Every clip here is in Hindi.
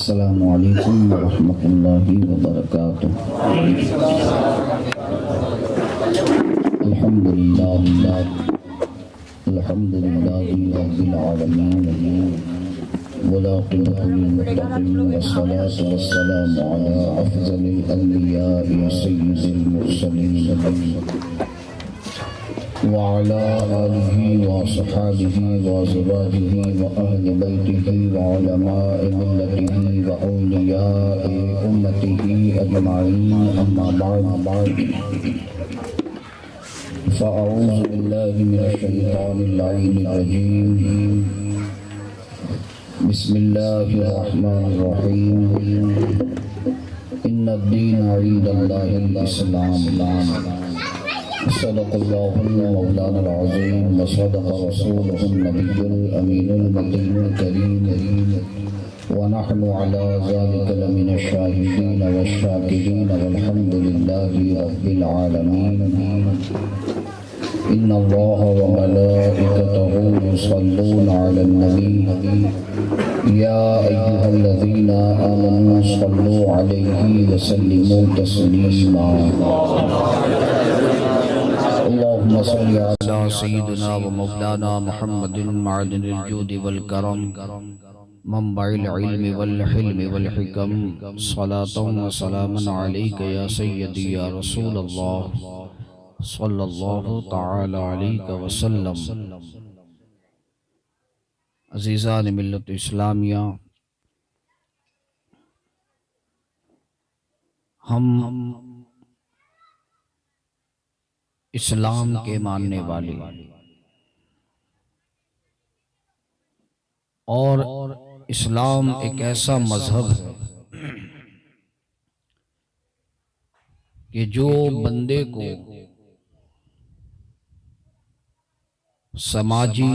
अस्सलामु अलैकुम वरहमतुल्लाहि वबरकातुह। अल्हम्दुलिल्लाहि रब्बिल आलमीन वलाक़िबतु लिल-मुत्तक़ीन वस्सलातु वस्सलामु अला अफ़ज़लिल अंबिया'i व सय्यिदिल मुरसलीन व अला आलिहि व अस्हाबिहि व अज़वाजिहि व अहलि बैतिहि व उलमाए मिल्लतिहि व औलियाए उम्मतिहि अजमाईन, अम्मा बाद फ़अऊज़ु बिल्लाहि मिनश शैतानिर रजीम। बिस्मिल्लाहिर रहमानिर रहीम। इन्नद-दीन इंदल्लाहिल इस्लाम। सदक़ल्लाहुल मौलानाल अज़ीम व सदक़ रसूलुहुन नबियुल अमीनुल मकीनुल करीम व नहनु अला ज़ालिका लमिनश शाहिदीन वश्शाकिरीन वल्हम्दुलिल्लाहि रब्बिल आलमीन। इन्नल्लाहा व मलाइकतहु युसल्लूना अलन नबी या अय्युहल्लज़ीना आमनू सल्लू अलैहि व सल्लिमू तस्लीमा। अल्लाहुम्मा सल्लि अला सय्यिदिना व मौलाना मुहम्मदिन मअदिनिल जूदि वल करम मंबइल इल्मि वल हिल्मि वल हिकम। सलातun व सलामुन अलैका या सय्यदी या रसूल अल्लाह सल्लल्लाहु तआला अलैहि वसल्लम। अज़ीज़ान मिल्लत इस्लामिया, हम इस्लाम के मानने वाले और इस्लाम एक ऐसा मजहब है कि जो बंदे को समाजी,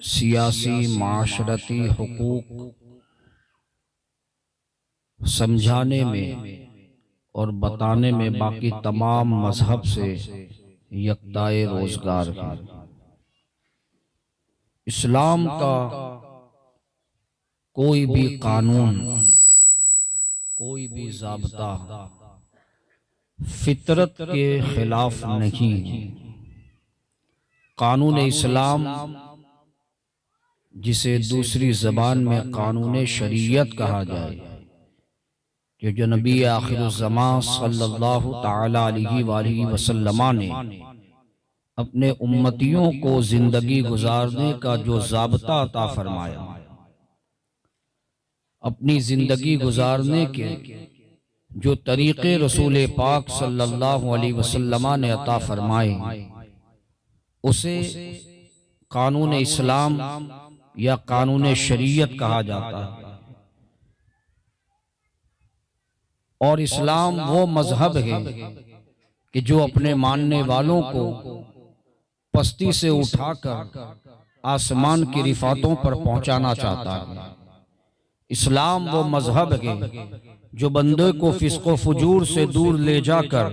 सियासी, माशरती हुकूक समझाने में और बताने में बाकी तमाम मजहब से यकताए रोजगार है। इस्लाम का कोई भी कानून, कोई भी ज़ाब्ता फितरत के खिलाफ नहीं। कानून इस्लाम, जिसे दूसरी ज़बान में कानून शरीयत कहा जाए, जो नबी आखिरुज़्ज़मां सल्लल्लाहु ताला अलैहि वसल्लम ने अपने उम्मतियों को जिंदगी गुजारने का जो ज़ाब्ता अता फरमाया, अपनी जिंदगी गुजारने के जो तरीक़े रसूल पाक सल्लल्लाहु अलैहि वसल्लम ने अता फरमाए, उसे कानून इस्लाम या कानून शरीयत कहा जाता है। और इस्लाम वो मजहब है कि जो अपने मानने वालों को पस्ती से उठाकर आसमान की रिफातों पर पहुंचाना चाहता है। इस्लाम वो मजहब है जो बंदे को फिस्को फुजूर से दूर ले जाकर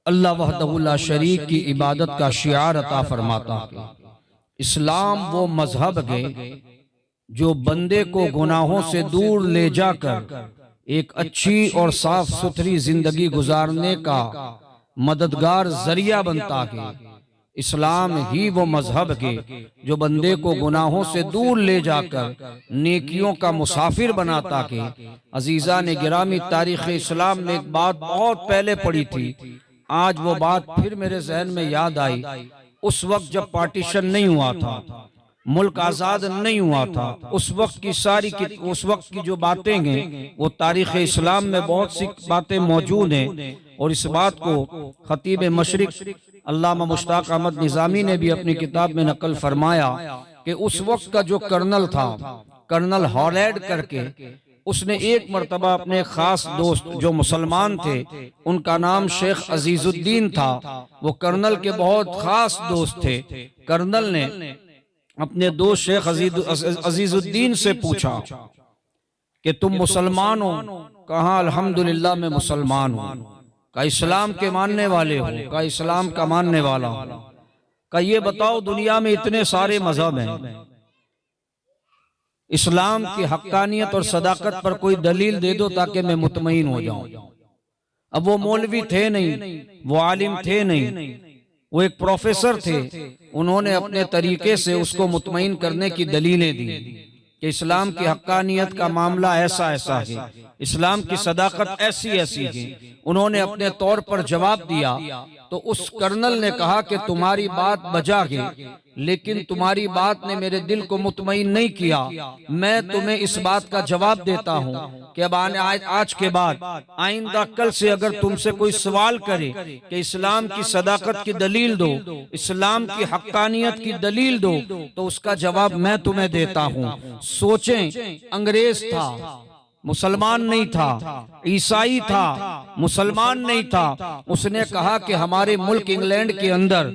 अल्लाह वहदहु ला शरीक की इबादत का शियार अता फरमाता है। इस्लाम वो मजहब है जो बंदे को गुनाहों से दूर ले जाकर एक अच्छी और साफ सुथरी जिंदगी गुजारने का मददगार जरिया बनता है। इस्लाम ही वो मजहब है जो बंदे को गुनाहों से दूर ले जाकर नेकियों का मुसाफिर बनाता है। अजीजा ने गिरामी, तारीख़ इस्लाम में एक बात बहुत पहले पढ़ी थी, आज वो बात फिर मेरे जहन में याद आई। उस वक्त जब पार्टीशन नहीं हुआ था, मुल्क आज़ाद नहीं हुआ था, उस वक्त की जो बातें हैं वो तारीख़ इस्लाम में बहुत सी बातें मौजूद हैं। और इस बात को खतीब मशरिक अल्लामा मुश्ताक अहमद निज़ामी ने भी अपनी किताब में नकल फरमाया कि उस वक्त का जो कर्नल था, कर्नल हॉलैंड करके, उसने एक मरतबा अपने खास दोस्त जो मुसलमान थे, उनका नाम शेख अजीजुद्दीन था, वो कर्नल के बहुत खास दोस्त थे। कर्नल ने अपने दोस्त शेख अजीजुद्दीन से पूछा कि तुम मुसलमान हो? कहा अल्हम्दुलिल्लाह मैं मुसलमान हूँ। का इस्लाम के मानने वाले हो? का इस्लाम का मानने वाला हो? का ये बताओ दुनिया में इतने सारे मजहब हैं, इस्लाम की हक्कानियत और सदाकत पर कोई दलील दे दो ताकि मैं मुतमईन हो जाऊं। अब वो मौलवी थे नहीं, वो आलिम थे नहीं, वो एक प्रोफेसर थे। उन्होंने अपने तरीके से उसको मुतमईन करने की दलीलें दी कि इस्लाम की हक्कानियत का मामला ऐसा ऐसा है, इस्लाम की सदाकत ऐसी ऐसी है। उन्होंने अपने तौर पर जवाब दिया तो उस कर्नल ने कहा कि तुम्हारी बात बजा गई, लेकिन तुम्हारी बात ने मेरे दिल को मुतमईन नहीं किया। मैं तुम्हें इस बात का जवाब देता हूं कि अब आज के बाद आइंदा कल से अगर तुमसे कोई सवाल करे कि इस्लाम की सदाकत की दलील दो, इस्लाम की हक्कानियत की दलील दो, तो उसका जवाब मैं तुम्हें देता हूं। सोचें, अंग्रेज था, मुसलमान नहीं था, ईसाई था, मुसलमान नहीं था। उसने कहा कि हमारे मुल्क इंग्लैंड के अंदर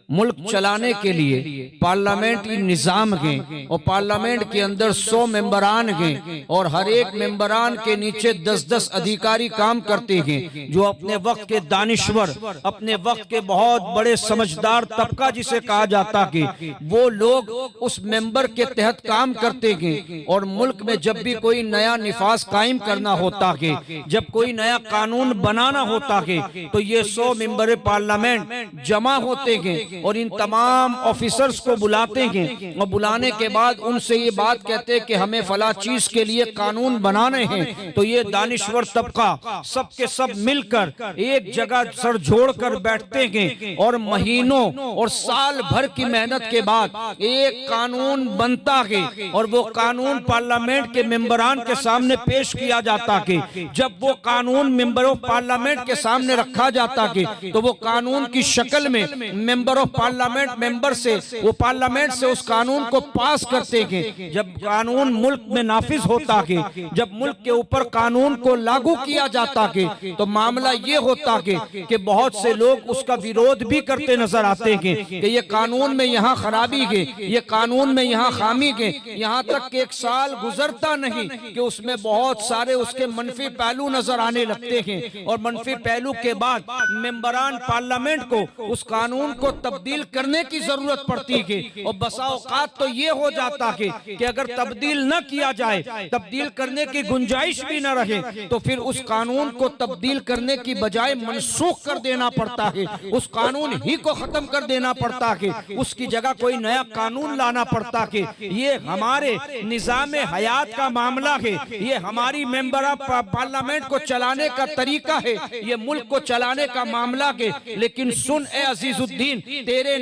मुल्क चलाने के लिए पार्लियामेंट्री निजाम है और पार्लियामेंट के अंदर 100 मेंबरान हैं और हर एक मेंबरान के नीचे 10-10 अधिकारी काम करते हैं जो अपने वक्त के दानिश्वर, अपने वक्त के बहुत बड़े समझदार तबका जिसे कहा जाता है, वो लोग उस मेंबर के तहत काम करते हैं। और मुल्क में जब भी कोई नया निफाज कायम करना होता है, जब कोई नया कानून बनाना होता है, तो ये 100 मेंबर पार्लियामेंट जमा होते हैं और इन तमाम ऑफिसर्स को बुलाते हैं और बुलाने के बाद उनसे ये बात कहते हैं कि हमें फला चीज के लिए कानून बनाने हैं। तो ये दानिश्वर तबका सब के सब मिलकर एक जगह सर जोड़कर बैठते हैं और महीनों और साल भर की मेहनत के बाद एक कानून बनता है और वो कानून पार्लियामेंट के मेंबरान के सामने पेश किया जाता है। जब वो कानून मेंबर ऑफ पार्लियामेंट के सामने रखा जाता है तो वो कानून की शक्ल में मेंबर ऑफ पार्लियामेंट मेंबर से वो पार्लियामेंट से उस कानून को पास करते हैं। जब कानून मुल्क में नाफिज होता है, जब मुल्क के ऊपर कानून को लागू किया जाता है, तो मामला ये होता है कि बहुत से लोग उसका विरोध भी करते नजर आते हैं कि ये कानून में यहाँ खराबी है, ये कानून में यहाँ खामी है। यहाँ तक कि एक साल गुजरता नहीं कि उसमें बहुत सारे उसके मनफी पहलू नजर आने लगते हैं और मनफी पहलू के बाद मेंबरान पार्लियामेंट को उस कानून को तब्दील करने की जरूरत पड़ती है। और बसा औकात तो ये हो जाता है कि अगर तब्दील न किया जाए, तब्दील करने की गुंजाइश भी न रहे, तो फिर उस कानून को तब्दील करने की बजाय मनसूख कर देना पड़ता है, उस कानून ही को खत्म कर देना पड़ता है, उसकी जगह कोई नया कानून लाना पड़ता है। ये हमारे निजाम हयात का मामला है, ये हमारी मेंबर ऑफ पार्लियामेंट को चलाने का तरीका है, ये मुल्क को चलाने का मामला है। लेकिन सुन ए अजीजुद्दीन, तेरे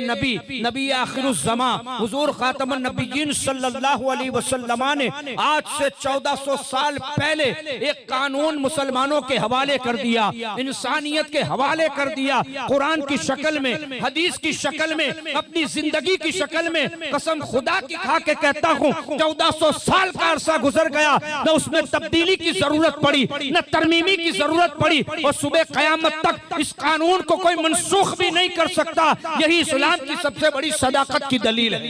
नबी आखिरुज़्ज़मा हुजूर खातमुन नबिय्यीन सल्लल्लाहु अलैहि वसल्लम ने आज से 1400 साल पहले एक कानून मुसलमानों के हवाले कर दिया, इंसानियत के हवाले कर दिया, कुरान की शक्ल में, हदीस की शक्ल में, अपनी जिंदगी की शक्ल में। कसम खुदा की खा के कहता हूँ 1400 साल का अरसा गुजर गया, न उसमें तब्दीली की जरूरत पड़ी, न तरमीमी की जरूरत पड़ी, और सुबह कयामत तक इस कानून को कोई मनसूख भी नहीं कर सकता। यही इस्लाम की सबसे बड़ी सदाकत की दलील है।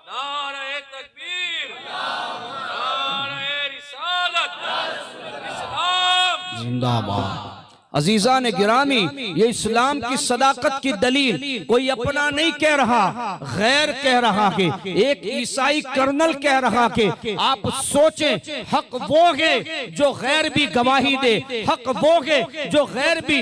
नारे तकबीर, नारे रिसालत, इस्लाम जिंदाबाद। अजीजा ने गिरामी, ये इस्लाम की सदाकत की दलील कोई अपना नहीं कह रहा, गैर कह रहा है। एक ईसाई कर्नल कह रहा है। आप सोचें, हक वो है जो गैर भी गवाही दे, हक वो है जो गैर भी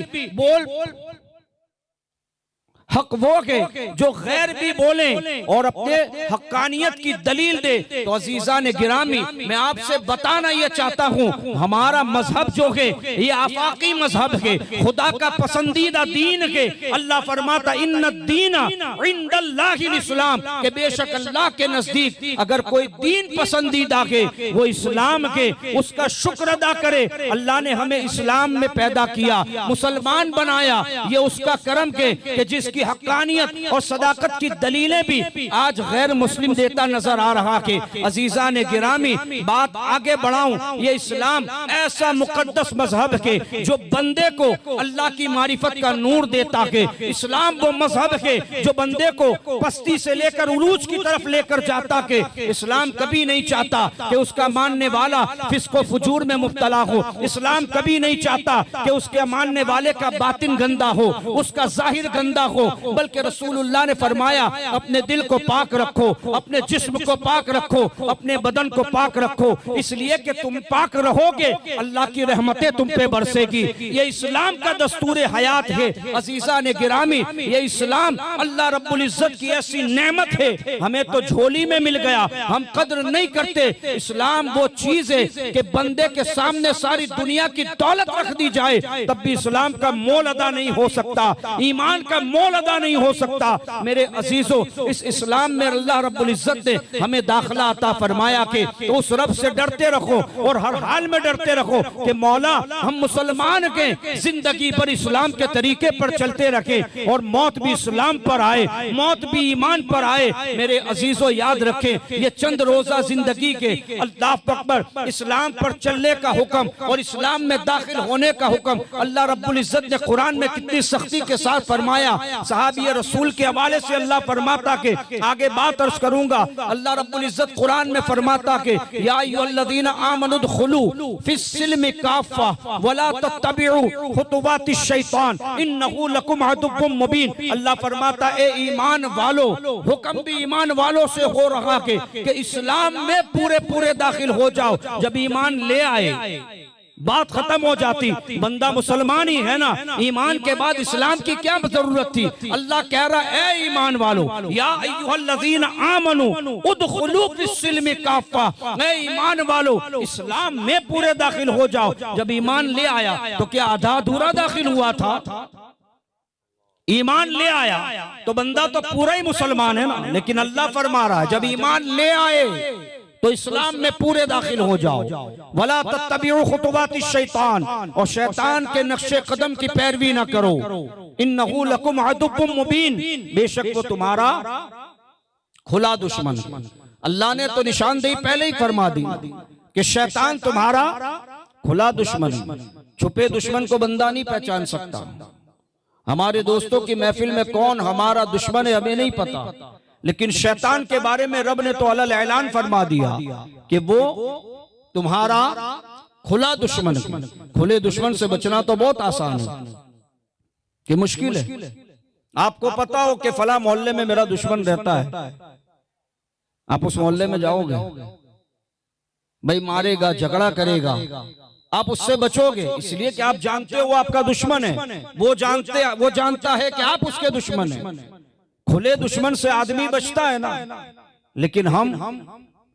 हक वो है जो गैर भी बोले और अपने हक्कानियत की दलील दे। तो अजीजा ने गिरामी, मैं आपसे बताना ये चाहता हूँ, हमारा मजहब जो है ये आफाकी मजहब है, खुदा का पसंदीदा दीन है। अल्लाह फरमाता इन्नद्दीना इंदल्लाहिल इस्लाम, के बेशक अल्लाह के नजदीक अगर कोई दीन पसंदीदा है वो इस्लाम के, उसका शुक्र अदा करे। अल्लाह ने हमें इस्लाम में पैदा किया, मुसलमान बनाया, ये उसका करम के कि जिसकी हक्कानियत और सदाकत की दलीलें भी आज गैर मुस्लिम देता नजर आ रहा है। अजीजा ने गिरामी, बात आगे बढ़ाऊं, ये इस्लाम ऐसा मुकद्दस मजहब है जो बंदे को अल्लाह की मारिफत का नूर देता है। इस्लाम वो मजहब है जो बंदे को पस्ती से लेकर उरूज की तरफ लेकर जाता है। इस्लाम कभी नहीं चाहता कि उसका मानने वाला फिस्को फुजूर में मुब्तला हो। इस्लाम कभी नहीं चाहता कि उसके मानने वाले का बातिन गंदा हो, उसका जाहिर गंदा हो। रखो, बल्कि रसूलुल्लाह ने फरमाया अपने दिल को पाक रखो, अपने जिस्म को पाक रखो, अपने बदन को पाक रखो, इसलिए कि तुम पाक रहोगे अल्लाह की रहमतें तुम पे बरसेगी। ये इस्लाम का दस्तूर हयात है। अजीजा ने गिरामी, ये इस्लाम अल्लाह रब्बुल इज्जत की ऐसी नेमत है, हमें तो झोली में मिल गया, हम कद्र नहीं करते। इस्लाम वो चीज है कि बंदे के सामने सारी दुनिया की दौलत रख दी जाए तब भी इस्लाम का मोल अदा नहीं हो सकता, ईमान का मोल अदा नहीं हो सकता। मेरे अजीजों, इस इस्लाम में अल्लाह रब्बुल इज्जत ने हमें दाखिला अता फरमाया कि तो उस रब से डरते रखो और हर हाल में डरते रखो कि मौला हम मुसलमान के जिंदगी पर इस्लाम के तरीके पर चलते रखे और मौत भी इस्लाम पर आए, मौत भी ईमान पर आए। मेरे अजीजों, याद रखें ये चंद रोजा जिंदगी के अल्लाह अकबर इस्लाम पर चलने का हुक्म और इस्लाम में दाखिल होने का हुक्म अल्लाह रब्बुल इज्जत ने कुरान में कितनी सख्ती के साथ फरमाया। सहाबी रसूल के हवाले से अल्लाह फरमाता के आगे बात अर्ज करूंगा, अल्लाह रब्बुल इज्जत कुरान में फरमाता के या अय्युहल्लज़ीना आमनुदखुलू फिस्सिल्मि काफ़ा वला तत्तबिउ खुतुवातिश शैतान इन्नहु लकुम अदुव्वुम मुबीन। अल्लाह फरमाता ए ईमान वालो, हुक्म भी ईमान वालों से हो रहा कि इस्लाम में पूरे पूरे दाखिल हो जाओ। जब ईमान ले आए बात खत्म हो जाती, बंदा मुसलमान ही है ना, ईमान के बाद इस्लाम की क्या जरूरत थी। अल्लाह कह रहा है ए ईमान वालो, या अय्युहल्लज़ीना आमनू उदखुलू फिस्सिल्मि काफ़ा, ए ईमान वालो इस्लाम में पूरे दाखिल हो जाओ। जब ईमान ले आया तो क्या आधा अधूरा दाखिल हुआ था? ईमान ले आया तो बंदा तो पूरा ही मुसलमान है ना, लेकिन अल्लाह फरमा रहा है जब ईमान ले आए तो इस्लाम में पूरे दाखिल हो जाओ। वला तत्तबिउ खुतुवातिश शैतान, और शैतान के नक्शे कदम की पैरवी ना करो। इन्नहु लकुम अदुव्वुम मुबीन, बेशक वो तुम्हारा खुला दुश्मन। अल्लाह ने तो निशानदेही पहले ही फरमा दी कि शैतान तुम्हारा खुला दुश्मन, छुपे दुश्मन को बंदा नहीं पहचान सकता। हमारे दोस्तों की महफिल में कौन हमारा दुश्मन है हमें नहीं पता, लेकिन शैतान के बारे में रब ने तो अलल ऐलान फरमा दिया कि वो तुम्हारा खुला दुश्मन। खुले दुश्मन से बचना तो बहुत आसान है कि मुश्किल है। आपको पता हो कि फला मोहल्ले में मेरा दुश्मन रहता है, आप उस मोहल्ले में जाओगे, भाई मारेगा, झगड़ा करेगा, आप उससे बचोगे इसलिए कि आप जानते हो आपका दुश्मन है, वो जानता है कि आप उसके दुश्मन हैं। खुले दुश्मन से आदमी बचता है ना, लेकिन हम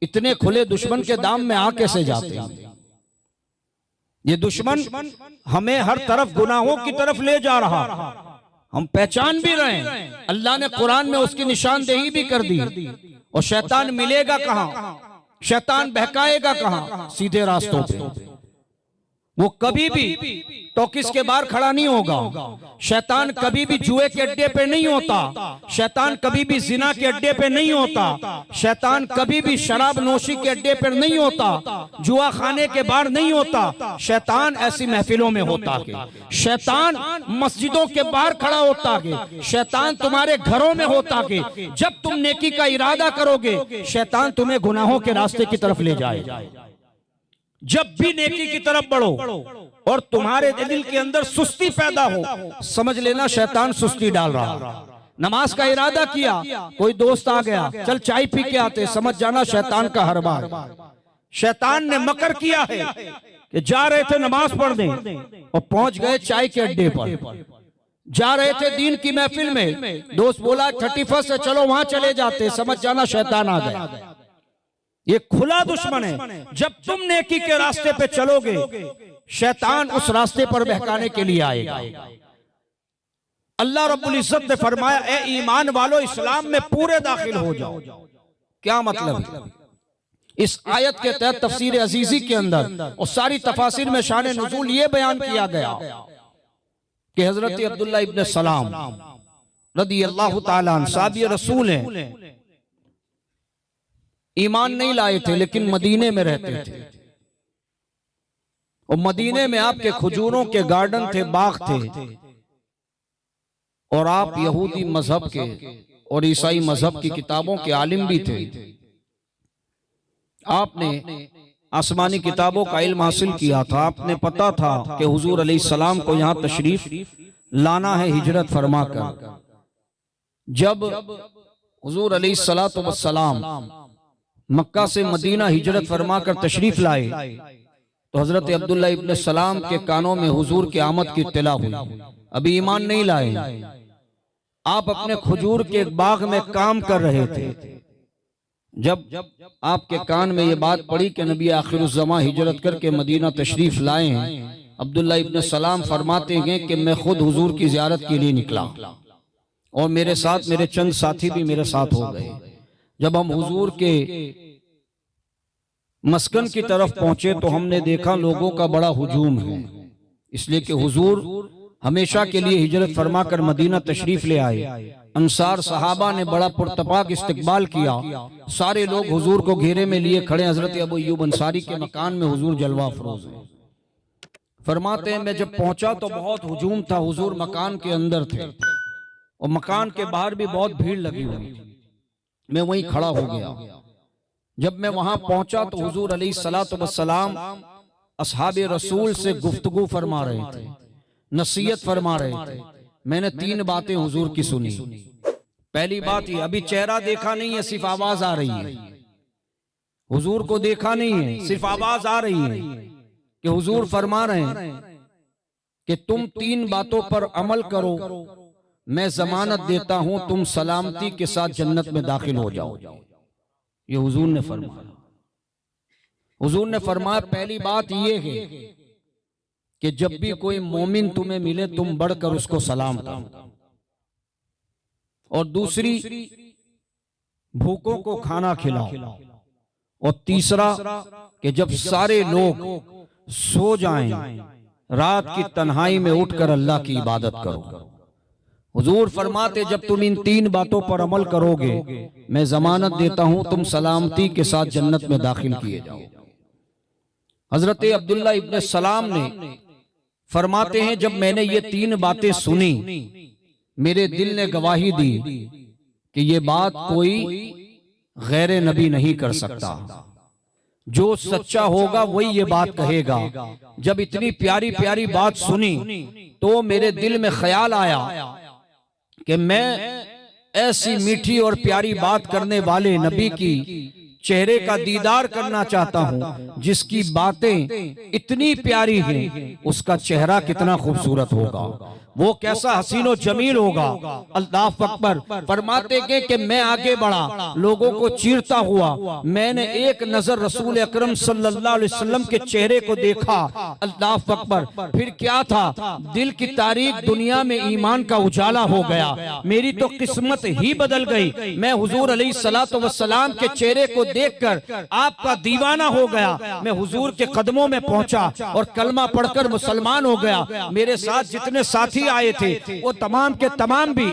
इतने खुले दुश्मन के दाम में आ कैसे जाते हैं? ये दुश्मन हमें हर तरफ गुनाहों की तरफ ले जा रहा, हम पहचान भी रहे हैं। अल्लाह ने कुरान में उसकी निशानदेही भी कर दी। और शैतान मिलेगा कहां, शैतान बहकाएगा कहां? सीधे रास्तों पे। वो कभी भी टॉकीज के बाहर खड़ा नहीं होगा, शैतान कभी भी जुए के अड्डे पे नहीं होता, शैतान कभी भी जिना के अड्डे पे नहीं होता, शैतान कभी भी शराब नोशी के अड्डे पर नहीं होता, जुआ खाने के बाहर नहीं होता। शैतान ऐसी महफिलों में होता है, शैतान मस्जिदों के बाहर खड़ा होता है, शैतान तुम्हारे घरों में होता है। जब तुम नेकी का इरादा करोगे शैतान तुम्हें गुनाहों के रास्ते की तरफ ले जाएगा। जब भी नेकी की तरफ बढ़ो और तुम्हारे दिल के अंदर सुस्ती पैदा हो, समझ लेना शैतान सुस्ती डाल रहा। नमाज का इरादा किया, कोई दोस्त आ गया, चल चाय पी के आते, समझ जाना शैतान का हर बार। शैतान ने मकर किया है कि जा रहे थे नमाज पढ़ने और पहुंच गए चाय के अड्डे पर, जा रहे थे दीन की महफिल में, दोस्त बोला 31 है चलो वहां चले जाते, समझ जाना शैतान आ गया। ये खुला दुश्मन है। जब तुम नेकी के रास्ते पे चलोगे शैतान उस रास्ते पर बहकाने के लिए आएगा। अल्लाह रब्बुल इज्जत ने फरमाया ए ईमान वालो इस्लाम में पूरे दाखिल हो जाओ। क्या मतलब? इस आयत के तहत तफसीर अजीजी के अंदर और सारी तफासिर में शान नुज़ूल ये बयान किया गया कि हजरत अब्दुल्लाह इब्न सलाम रदी अल्लाह ताला अन्हु साहबी रसूल हैं, ईमान नहीं लाए थे लेकिन मदीने में रहते थे और मदीने में आपके खजूरों के गार्डन थे, बाग थे, और आप यहूदी मजहब के और ईसाई मजहब की किताबों के आलिम भी थे। आपने आसमानी किताबों का इल्म हासिल किया था, आपने पता था कि हुजूर अलैहिस्सलाम को यहाँ तशरीफ लाना है हिजरत फरमा कर। जब हुजूर अलैहिस्सलातु वस्सलाम मक्का से मदीना हिजरत फरमाकर तशरीफ लाए तो हजरत अब्दुल्ला इब्न सलाम के कानों में हुजूर की आमद की इत्तला हुई। अभी ईमान नहीं लाए, आप अपने खजूर के एक बाग में काम कर रहे थे। जब आपके कान में ये बात पड़ी कि नबी आखिरुज़्ज़मा हिजरत करके मदीना तशरीफ लाए हैं, अब्दुल्ला इब्न सलाम फरमाते हैं कि मैं खुद हुजूर की ज़ियारत के लिए निकला और मेरे साथ मेरे चंद साथी भी मेरे साथ हो गए। जब हम हुजूर के मस्कन की तरफ पहुंचे तो हमने देखा लोगों का बड़ा हुजूम है, इसलिए कि हुजूर हमेशा के लिए हिजरत फरमाकर मदीना तशरीफ ले आए। अंसार सहाबा ने बड़ा पुरतपाक इस्तकबाल किया, सारे लोग हुजूर को घेरे में लिए खड़े। हजरत अबू अय्यूब अंसारी के मकान में हुजूर जलवा अफरोज है। फरमाते हैं मैं जब पहुंचा तो बहुत हुजूम था, हुजूर मकान के अंदर थे और मकान के बाहर भी बहुत भीड़ लगी हुई थी। मैं वहीं खड़ा हो गया। जब मैं वहां पहुंचा तो हुजूर अलैहिस्सलातु वस्सलाम असहाबे रसूल से गुफ्तगू फरमा रहे थे, नसीहत फरमा रहे थे। मैंने 3 बातें हुजूर की सुनी। पहली बात ये, अभी चेहरा देखा नहीं है, सिर्फ आवाज आ रही है। हुजूर को देखा नहीं है, सिर्फ आवाज आ रही है कि हुजूर फरमा रहे हैं कि तुम 3 बातों पर अमल करो, मैं जमानत देता हूं तुम सलामती के साथ जन्नत में दाखिल हो जाओ। ये हुजूर ने फरमाया। हुजूर ने फरमाया पहली बात ये है कि जब भी कोई मोमिन तुम्हें मिले तुम बढ़कर उसको सलाम करो, और दूसरी भूखों को खाना खिलाओ, और तीसरा कि जब सारे लोग सो जाएं रात की तन्हाई में उठकर अल्लाह की इबादत करो। हुजूर फरमाते जब तुम इन 3 बातों पर अमल करोगे मैं जमानत देता हूं तुम सलामती के साथ जन्नत में दाखिल किए जाओ। हजरत अब्दुल्ला इब्न सलाम ने फरमाते हैं जब मैंने ये 3 बातें सुनी मेरे दिल ने गवाही दी कि ये बात कोई गैर नबी नहीं कर सकता, जो सच्चा होगा वही ये बात कहेगा। जब इतनी प्यारी प्यारी बात सुनी तो मेरे दिल में ख्याल आया कि मैं ऐसी मीठी और प्यारी बात करने वाले नबी की चेहरे का दीदार करना चाहता हूं जिसकी बातें इतनी प्यारी हैं, उसका चेहरा कितना खूबसूरत होगा, वो कैसा हसीनो जमील होगा। अल्लाह अकबर। फरमाते हैं कि मैं आगे बढ़ा, लोगों को चीरता हुआ मैंने एक नजर रसूल अकरम सल्लल्लाहु अलैहि वसल्लम के चेहरे को देखा। अल्लाह अकबर। फिर क्या था, दिल की तारीख दुनिया में ईमान का उजाला हो गया, मेरी तो किस्मत ही बदल गई। मैं हुजूर अलैहिस्सलातु वस्सलाम के चेहरे को देखकर आपका दीवाना हो गया। मैं हुजूर के कदमों में पहुंचा और कलमा पढ़कर मुसलमान हो गया। मेरे साथ जितने साथी आए थे वो तमाम के तमाम भी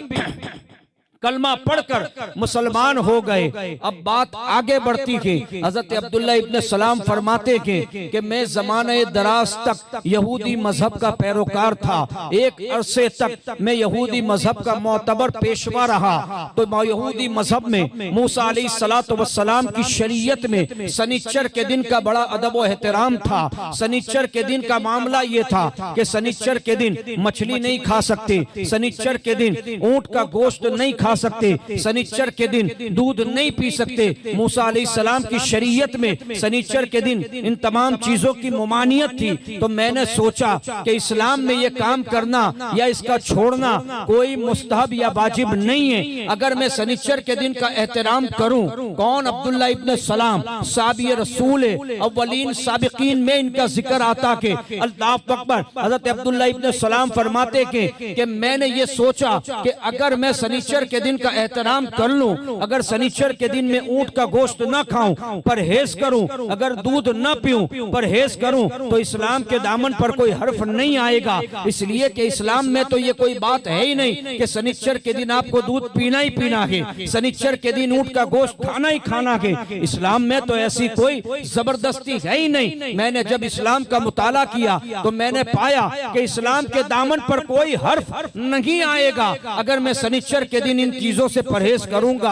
कलमा पढ़कर मुसलमान हो गए। अब बात आगे बढ़ती है। हजरत अब्दुल्ला इब्न सलाम फरमाते हैं कि मैं ज़माने दराज तक यहूदी मजहब का पैरोकार था, एक अरसे तक मैं यहूदी मजहब का मोतबर पेशवा रहा। तो यहूदी मजहब में मूसा अलैहिस्सलातु वस्सलाम की शरीयत में सनिच्चर के दिन का बड़ा अदब व एहतराम था। सनिच्चर के दिन का मामला ये था कि सनिच्चर के दिन मछली नहीं खा सकते, सनिच्चर के दिन ऊंट का गोश्त नहीं खा सकते, सनिच्चर के दिन दूध नहीं पी सकते। मूसा अलैहिस्सलाम की शरीयत में सनिच्चर के दिन इन तमाम चीजों की मुमानियत थी। तो मैंने सोचा कि इस्लाम में ये काम करना या इसका छोड़ना कोई मुस्तहब या वाजिब नहीं है। अगर मैं सनिच्चर के दिन का एहतराम करूं, कौन अब्दुल्ला इब्न सलाम साहबी रसूल अव्वलीन साबिकीन में इनका जिक्र आता के अल्लाह अकबर। हजरत अब्दुल्ला इब्न सलाम फरमाते कि मैंने ये सोचा कि अगर मैं सनिच्चर के दिन का एहतराम कर लूं, अगर सनिच्चर के दिन में ऊंट का गोश्त न खाऊं, परहेज करूं, अगर दूध न पीऊं, परहेज करूं, तो इस्लाम के दामन पर कोई हर्फ नहीं आएगा। इसलिए कि इस्लाम में तो ये कोई बात है ही नहीं कि सनिच्चर के दिन आपको दूध पीना ही पीना है, सनिच्चर के दिन ऊंट का गोश्त खाना ही खाना है। इस्लाम में तो ऐसी कोई जबरदस्ती है ही नहीं। मैंने जब इस्लाम का मुताला किया तो मैंने पाया कि इस्लाम के दामन पर कोई हर्फ नहीं आएगा अगर मैं सनिच्चर के दिन इन चीजों से परहेज करूंगा।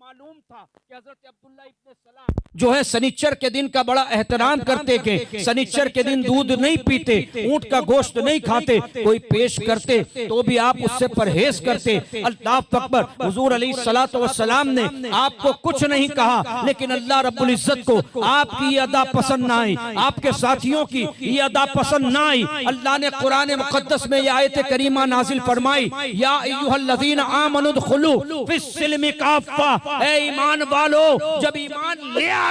मालूम था कि हजरत अब्दुल्ला इब्न सलाम जो है सनीचर के दिन का बड़ा एहतराम करते के सनीचर के दिन दूध नहीं पीते, ऊंट का गोश्त नहीं खाते, कोई पेश करते तो भी आप उससे परहेज करते। अल्लाह अकबर, हुजूर अलैहिस्सलातु वस्सलाम ने आपको कुछ नहीं कहा, लेकिन अल्लाह रब्बुल इज्जत को आपकी ये अदा पसंद ना आई, आपके साथियों की ये अदा पसंद ना आई। अल्लाह ने कुरान मुकद्दस में ये आयत करीमा नाजिल फरमाई, या अय्युहल्लज़ीना आमनु दुखुलू फिस्सिल्मि काफ़ा, ए ईमान वालो जब ईमान ले आए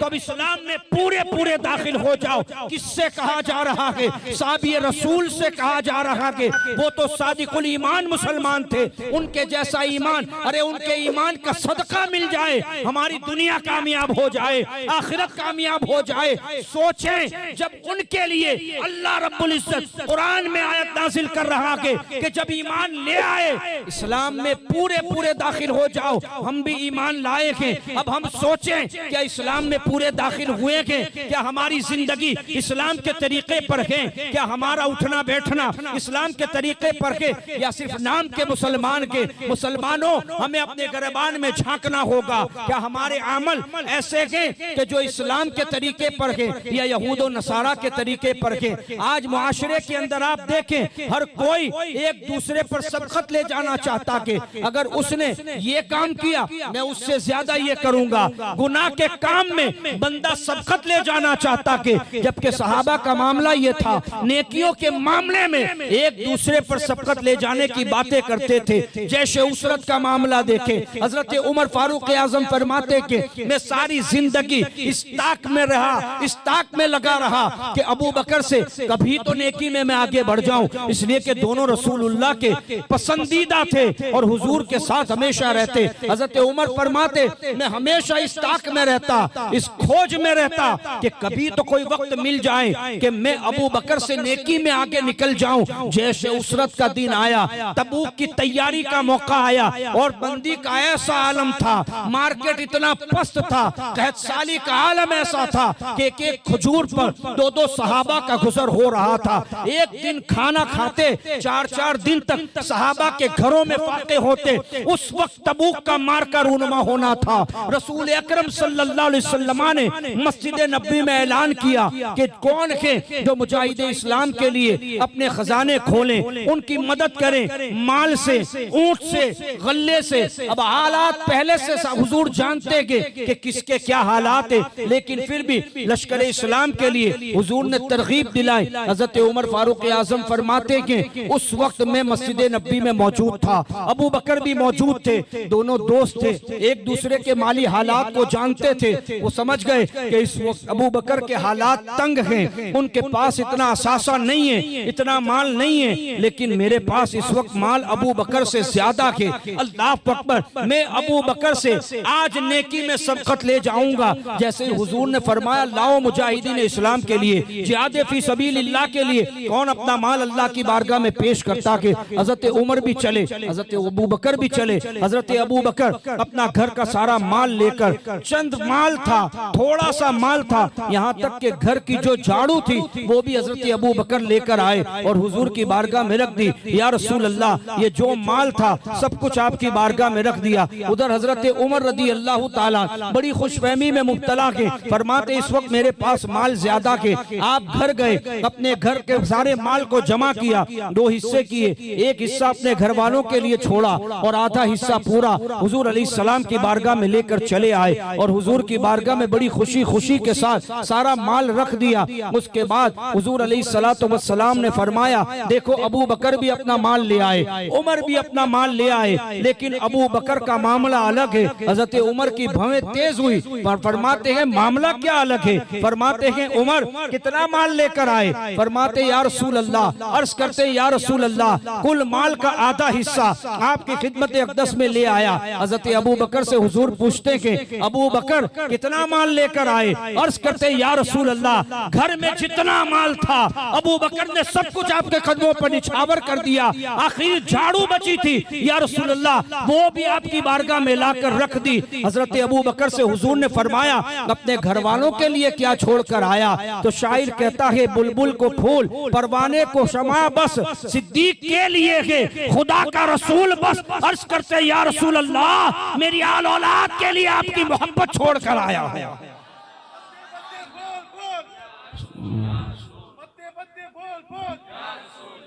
तो अब इस्लाम में पूरे पूरे दाखिल हो जाओ। किससे कहा जा रहा है? साहबी रसूल से कहा जा रहा है। वो तो सादिकुल ईमान मुसलमान थे, उनके जैसा ईमान, अरे उनके ईमान का सदका मिल जाए, हमारी दुनिया कामयाब हो जाए, आखिरत कामयाब हो जाए। सोचें जब उनके लिए अल्लाह रब्बुल इज्जत कुरान में आयत नाजिल कर रहा है कि जब ईमान ले आए इस्लाम में पूरे पूरे दाखिल हो जाओ। हम भी ईमान लाए हैं, अब हम सोचें क्या इस्लाम में पूरे दाखिल हुए हैं? क्या हमारी जिंदगी इस्लाम के तरीके पर है? क्या हमारा उठना बैठना इस्लाम के तरीके पर है, या सिर्फ नाम के मुसलमान के? मुसलमानों, हमें अपने गिरबान में झांकना होगा, क्या हमारे अमल ऐसे हैं कि जो इस्लाम के तरीके पर है या यहूद नसारा के तरीके पर है? आज मुआशरे के अंदर आप देखें, हर कोई एक दूसरे पर सबकत ले जाना चाहता कि अगर उसने ये काम किया मैं उससे ज्यादा ये करूंगा। गुनाह के काम में बंदा सबकत ले जाना चाहता कि, जबकि सहाबा का मामला ये था, नेकियों के मामले में एक दूसरे पर सबकत ले जाने की बातें करते थे। जैसे उसरत का मामला देखें, हजरत उमर फारूक आजम फरमाते कि मैं सारी जिंदगी इस ताक में रहा, इस ताक में लगा रहा कि अबू बकर से कभी तो नेकी में मैं आगे बढ़ जाऊं, इसलिए कि दोनों रसूलुल्लाह के पसंदीदा थे और हुजूर के साथ हमेशा रहते। हजरत उमर फरमाते मैं हमेशा इस ताक में रहता, इस खोज में रहता कि कभी तो कोई वक्त मिल जाए कि मैं अबू बकर से नेकी में आगे निकल जाऊं। जैसे उसरत का दिन आया, तबूक की तैयारी का मौका आया और बंदी का ऐसा आलम था, मार्केट इतना पस्त था, कहत साली का आलम ऐसा था कि एक एक खजूर पर दो दो सहाबा का गुजर हो रहा था। एक दिन खाना खाते 4-4 दिन तक सहाबा के घरों में फाके होते। उस वक्त तबूक का मार्का रूनमा होना था। रसूल अकरम सल्लल्लाहु अलैहि वसल्लम ने मस्जिद नबी में ऐलान किया कि कौन है जो मुजाहिदे इस्लाम के लिए अपने खजाने खोलें, उनकी मदद करें, माल से, ऊंट से, गल्ले से। अब हालात पहले से हुजूर जानते कि किसके क्या हालात है, लेकिन फिर भी लश्कर इस्लाम के लिए हुजूर ने तरगीब दिलाई। हजरत उमर फारूक आजम फरमाते कि उस वक्त मैं मस्जिद नबी में मौजूद था, अबू बकर भी मौजूद थे, दोनों दोस्त थे, एक दूसरे के माली हालात को जानते थे। वो समझ गए कि इस वक्त अबू बकर के हालात तंग हैं, उनके पास इतना असासा नहीं है, इतना माल नहीं है, लेकिन मेरे पास इस वक्त माल अबू बकर से ज्यादा है। अल्लाह अकबर, मैं अबू बकर से आज नेकी में सबकत ले जाऊंगा। जैसे हुजूर ने फरमाया लाओ मुजाहिदीन इस्लाम के लिए, जिहाद फी सबीलिल्लाह के लिए कौन अपना माल अल्लाह की बारगाह में पेश करता के? हजरत उमर भी चले, हजरत अबू बकर भी चले। हजरत अबू बकर अपना घर का सारा माल लेकर, चंद माल था, थोड़ा सा माल था, यहाँ तक के घर की जो झाड़ू थी वो भी हजरत अबू बकर लेकर आए और हुजूर की बारगाह में रख दी। या रसूल अल्लाह, ये जो माल था सब कुछ आपकी बारगाह में रख दिया। उधर हजरत उमर रदी अल्लाह ताला बड़ी खुशफहमी में मुब्तला के फरमाते इस वक्त मेरे पास माल ज्यादा के। आप घर गए, अपने घर के सारे माल को जमा किया, 2 हिस्से किए, एक हिस्सा अपने घर वालों के लिए छोड़ा और आधा हिस्सा पूरा हुजूर अलैहिस्सलाम की बारगाह में लेकर चले आए और हुजूर की बारगाह में बड़ी खुशी खुशी के साथ सारा माल रख दिया। उसके बाद हुजूर अलैहिस्सलातु वस्सलाम ने फरमाया देखो अबू बकर भी अपना माल ले आए, उमर भी अपना माल ले आए, लेकिन अबू बकर का मामला अलग है। हजरत उमर की भवें तेज हुई, फरमाते हैं मामला क्या अलग है? फरमाते हैं उमर कितना माल लेकर आए? फरमाते या रसूल अल्लाह, अर्ज करते या रसूल अल्लाह कुल माल का आधा हिस्सा आपकी खिदमत अक़दस में ले आया। हजरत अबू बकर से हुजूर पूछते कि अबू बकर कितना माल लेकर आए? अर्ज करते या रसूल अल्लाह घर में जितना माल था अबू बकर ने सब कुछ आपके कदमों पर निछावर कर दिया, आखिर झाड़ू बची थी या रसूल अल्लाह वो भी आपकी बारगाह में लाकर रख दी। हजरत अबू बकर से हुजूर ने फरमाया अपने घर वालों के लिए क्या छोड़कर आया? तो शायर कहता है बुलबुल को फूल, परवाने को शमा, बस सिद्दीक के लिए है खुदा का रसूल बस। अर्ज करते या रसूल अल्लाह मेरी आल औलाद के लिए आपकी मोहब्बत छोड़कर आया हूं।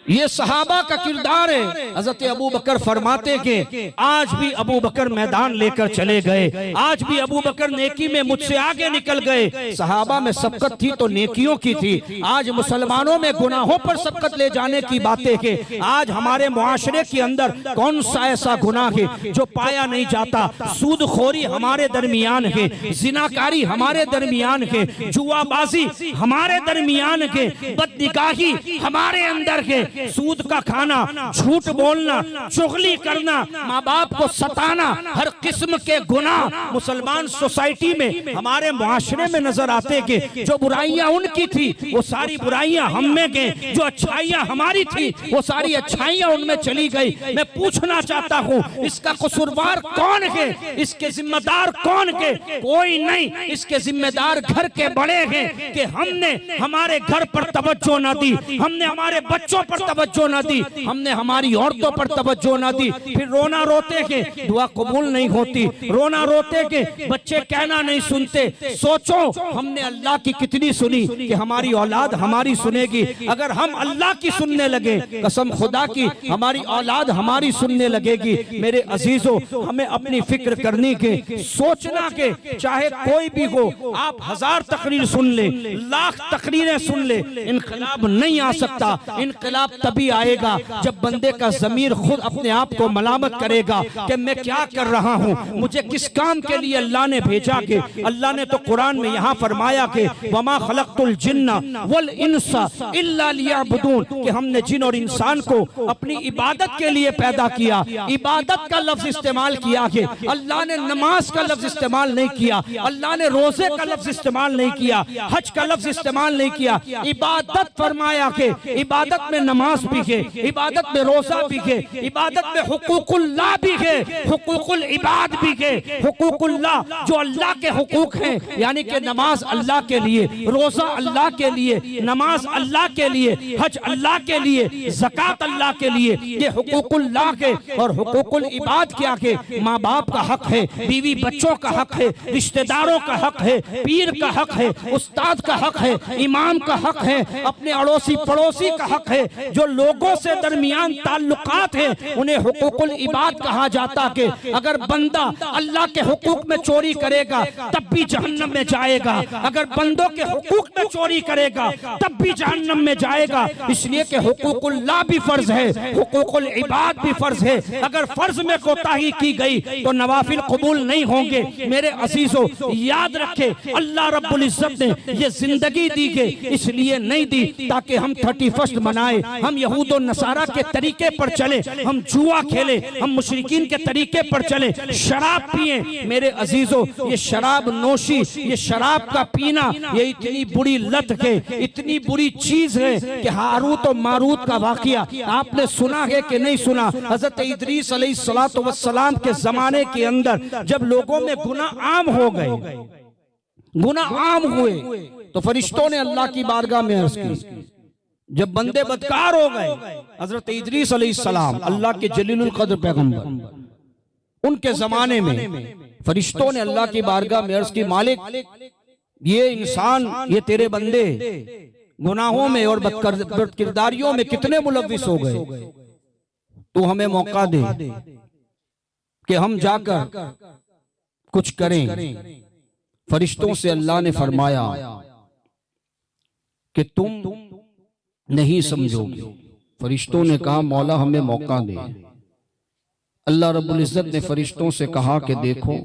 ये सहाबा का किरदार है। हजरत अबू बकर फरमाते कि आज भी अबू बकर मैदान लेकर चले गए, आज भी अबू बकर नेकी में मुझसे आगे निकल गए। सहाबा में सबकत थी तो नेकियों की थी, आज मुसलमानों में गुनाहों पर सबकत ले जाने की बातें हैं। आज हमारे मुआशरे के अंदर कौन सा ऐसा गुनाह है जो पाया नहीं जाता? सूदखोरी हमारे दरमियान है, जिनाकारी हमारे दरमियान है, जुआबाजी हमारे दरमियान है, बदनिगाही हमारे अंदर है, सूद का खाना, झूठ बोलना, चुगली करना, माँ बाप को सताना, हर किस्म के गुनाह मुसलमान सोसाइटी में हमारे मुआशरे में नजर आते कि जो बुराइयां उनकी थी वो सारी बुराइयां हम में गए, जो अच्छाइयां हमारी थी वो सारी अच्छाइयां उनमें चली गई। मैं पूछना चाहता हूँ इसका कसूरवार कौन है? इसके जिम्मेदार कौन है? कोई नहीं। इसके जिम्मेदार घर के बड़े हैं कि हमने हमारे घर पर तवज्जो न दी, हमने हमारे बच्चों पर तवज्जो न दी, हमने हमारी औरतों पर तवज्जो न दी। फिर रोना रोते के दुआ कबूल नहीं होती, रोना रोते के बच्चे कहना नहीं सुनते। सोचो हमने अल्लाह की कितनी सुनी कि हमारी औलाद हमारी सुनेगी। अगर हम अल्लाह की सुनने लगे, कसम खुदा की हमारी औलाद हमारी सुनने लगेगी। मेरे अजीजों, हमें अपनी फिक्र करनी के, सोचना के चाहे कोई भी हो, आप 1000 तकरीर सुन ले, लाख तकरीरें सुन ले, इनकलाब नहीं आ सकता। इनकलाब तभी आएगा जब बंदे का ज़मीर खुद अपने आप को मलामत करेगा कि मैं क्या कर रहा हूँ, मुझे किस काम के लिए अल्लाह ने भेजा। के अल्लाह ने तो कुरान में यहाँ फरमाया कि वमा खलक़तुल जिन्ना वल इंसा इल्ला लियअबुदून, कि हमने जिन और इंसान को अपनी इबादत के लिए पैदा किया। इबादत का लफ्ज इस्तेमाल किया कि अल्लाह ने नमाज का लफ्ज इस्तेमाल नहीं किया, अल्लाह ने रोजे का लफ्ज इस्तेमाल नहीं किया, हज का लफ्ज इस्तेमाल नहीं किया। इबादत फरमाया कि इबादत में नमाज भी है, इबादत में रोजा भी है, इबादत में हुकूकुल्लाह भी है, हुकूकुल इबाद भी है। हुकूकुल्लाह जो अल्लाह के हुकूक हैं, यानी कि नमाज अल्लाह के लिए, रोजा अल्लाह के लिए, नमाज अल्लाह के लिए, हज अल्लाह के लिए, ज़कात अल्लाह के लिए, ये हुकूकुल्लाह के। और हुकूकुल इबाद क्या है? माँ बाप का हक है, बीवी बच्चों का हक है, रिश्तेदारों का हक है, पीर का हक है, उस्ताद का हक है, इमाम का हक है, अपने अड़ोसी पड़ोसी का हक है। जो लोगों से दरमियान ताल्लुकात है उन्हें हुकूकुल इबाद कहा जाता कि अगर बंदा अल्लाह के हुकूक में चोरी करेगा तब भी जहन्नम में जाएगा, अगर बंदों के हुकूक में चोरी करेगा तब भी जहन्नम में जाएगा। इसलिए कि हुकूकुल्लाह भी फर्ज है, हुकूकुल इबाद भी फर्ज है। अगर फर्ज में कोताही की गई तो नवाफिल कबूल नहीं होंगे। मेरे अजीजों, याद रखे अल्लाह रब्बुल इज्जत ने ये जिंदगी दी है इसलिए नहीं दी ताकि हम 31 मनाए, हम यहूद और नसारा के तरीके पर चले, हम जुआ खेले, हम मुशरिकीन के तरीके पर चले, शराब पिए। मेरे अजीजों, ये शराब नोशी, ये शराब का पीना, ये इतनी बुरी लत है, इतनी बुरी चीज है कि हारूत और मारूत का वाकया आपने सुना है कि नहीं सुना? हजरत इदरीस अलैहिस्सलातु वस्सलाम के जमाने के अंदर जब लोगों में गुनाह आम हो गए, गुनाह आम हुए, तो फरिश्तों ने अल्लाह की बारगाह में अर्ज की। जब बंदे बदकार हो गए, हजरत इदरीस अलैहिस्सलाम अल्लाह के जलीलुल कद्र पैगंबर, उनके जमाने में फरिश्तों ने अल्लाह की बारगाह में अर्ज की, मालिक ये इंसान, ये तेरे बंदे गुनाहों में और बदकिरदारियों में कितने मुलव्विस हो गए, तू हमें मौका दे कि हम जाकर कुछ करें। फरिश्तों से अल्लाह ने फरमाया कि तुम नहीं समझोगे। फरिश्तों ने कहा मौला हमें मौका दे। अल्लाह रब्बुल इज्जत ने फरिश्तों से कहा कि देखो,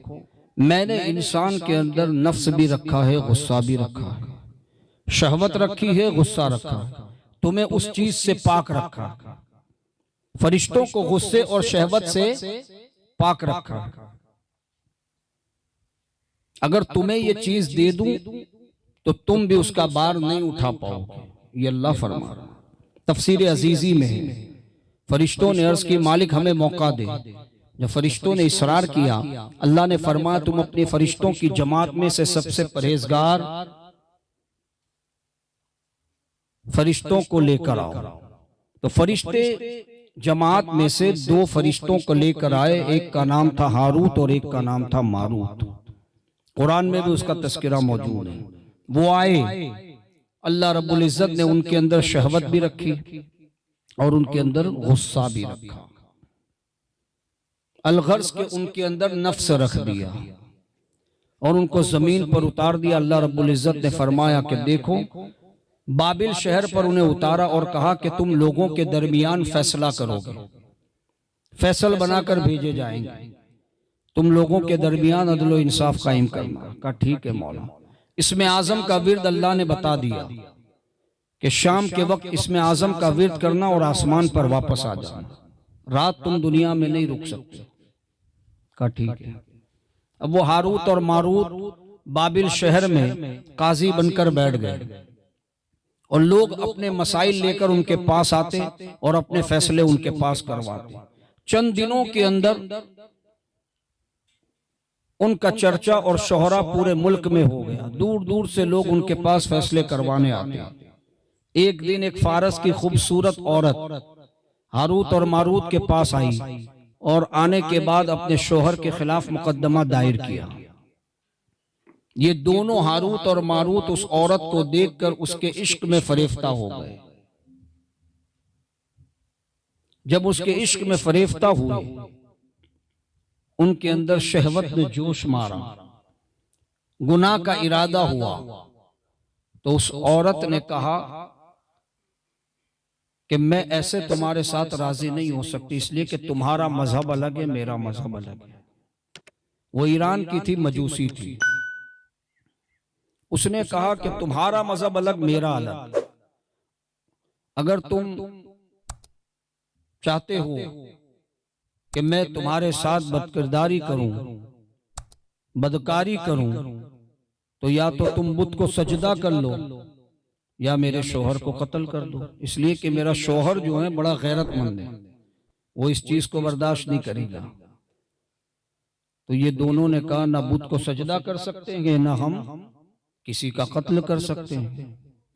मैंने इंसान के अंदर नफ्स भी रखा है, गुस्सा भी रखा है, शहवत रखी है, गुस्सा रखा है, तुम्हें उस चीज से पाक रखा। फरिश्तों को गुस्से और शहवत से पाक रखा। अगर तुम्हें ये चीज दे दूं तो तुम भी उसका बार नहीं उठा पाओगे। ये अल्लाह फरमा, तफसीर अजीजी में है। फरिश्तों ने अर्ज की मालिक हमें मौका दे। जब फरिश्तों ने इसरार किया, अल्लाह ने फरमाया तुम अपने फरिश्तों की जमात में से सबसे परहेजगार फरिश्तों को लेकर आओ। तो फरिश्ते जमात में से दो फरिश्तों को लेकर आए, एक का नाम था हारूत और एक का नाम था मारूत। कुरान में भी उसका तस्करा मौजूद है। वो आए, अल्लाह रब्बुल इज्जत ने उनके अंदर शहवत भी रखी और उनके अंदर गुस्सा भी रखा। अलगर्ज के उनके अंदर नफ्स रख दिया और उनको जमीन पर उतार दिया। अल्लाह रब्बुल इज्जत ने फरमाया कि देखो, बाबिल शहर पर उन्हें उतारा और कहा कि तुम लोगों के दरमियान फैसला करोगे, फैसल बनाकर भेजे जाएंगे, तुम लोगों के दरमियान अदल व इंसाफ कायम करना। कहा ठीक है मौला। इसमें आजम का विर्द अल्लाह ने बता दिया कि शाम के वक्त इसमें आजम का विर्द करना और आसमान पर वापस आ जाना, रात तुम दुनिया में नहीं रुक सकते। कहा ठीक है। अब वो हारूत और मारूत बाबिल शहर में काजी बनकर बैठ गए और लोग अपने मसाइल लेकर उनके पास आते और अपने फैसले उनके पास करवाते। चंद दिनों के अंदर उनका चर्चा और शोहरा पूरे मुल्क में हो गया। दूर दूर से लोग उनके पास फैसले करवाने आते। एक दिन एक फारस की खूबसूरत औरत हारूत और मारूत के पास आई और आने के बाद अपने शोहर के खिलाफ मुकदमा दायर किया। ये दोनों हारूत और मारूत उस औरत को देखकर उसके इश्क में फरेफ्ता हो गए। जब उसके इश्क में फरेफ्ता हुए, उनके अंदर शहवत ने जोश मारा, गुनाह का इरादा हुआ, तो उस औरत ने कहा कि मैं ऐसे तुम्हारे साथ राजी नहीं हो सकती, इसलिए कि तुम्हारा मजहब अलग है, मेरा मजहब अलग है। वो ईरान की थी, मजूसी थी। उसने कहा कि तुम्हारा मजहब अलग, मेरा अलग, अगर तुम चाहते हो कि मैं तुम्हारे साथ बदकिरदारी करूं, बदकारी करूं, तो या तो तुम बुत को सजदा कर लो या मेरे शोहर को कत्ल कर दो, इसलिए कि मेरा शोहर जो है बड़ा गैरतमंद है, वो इस चीज को बर्दाश्त नहीं करेगा। तो ये दोनों ने कहा ना बुत को सजदा कर सकते हैं, ना हम किसी का कत्ल कर सकते हैं,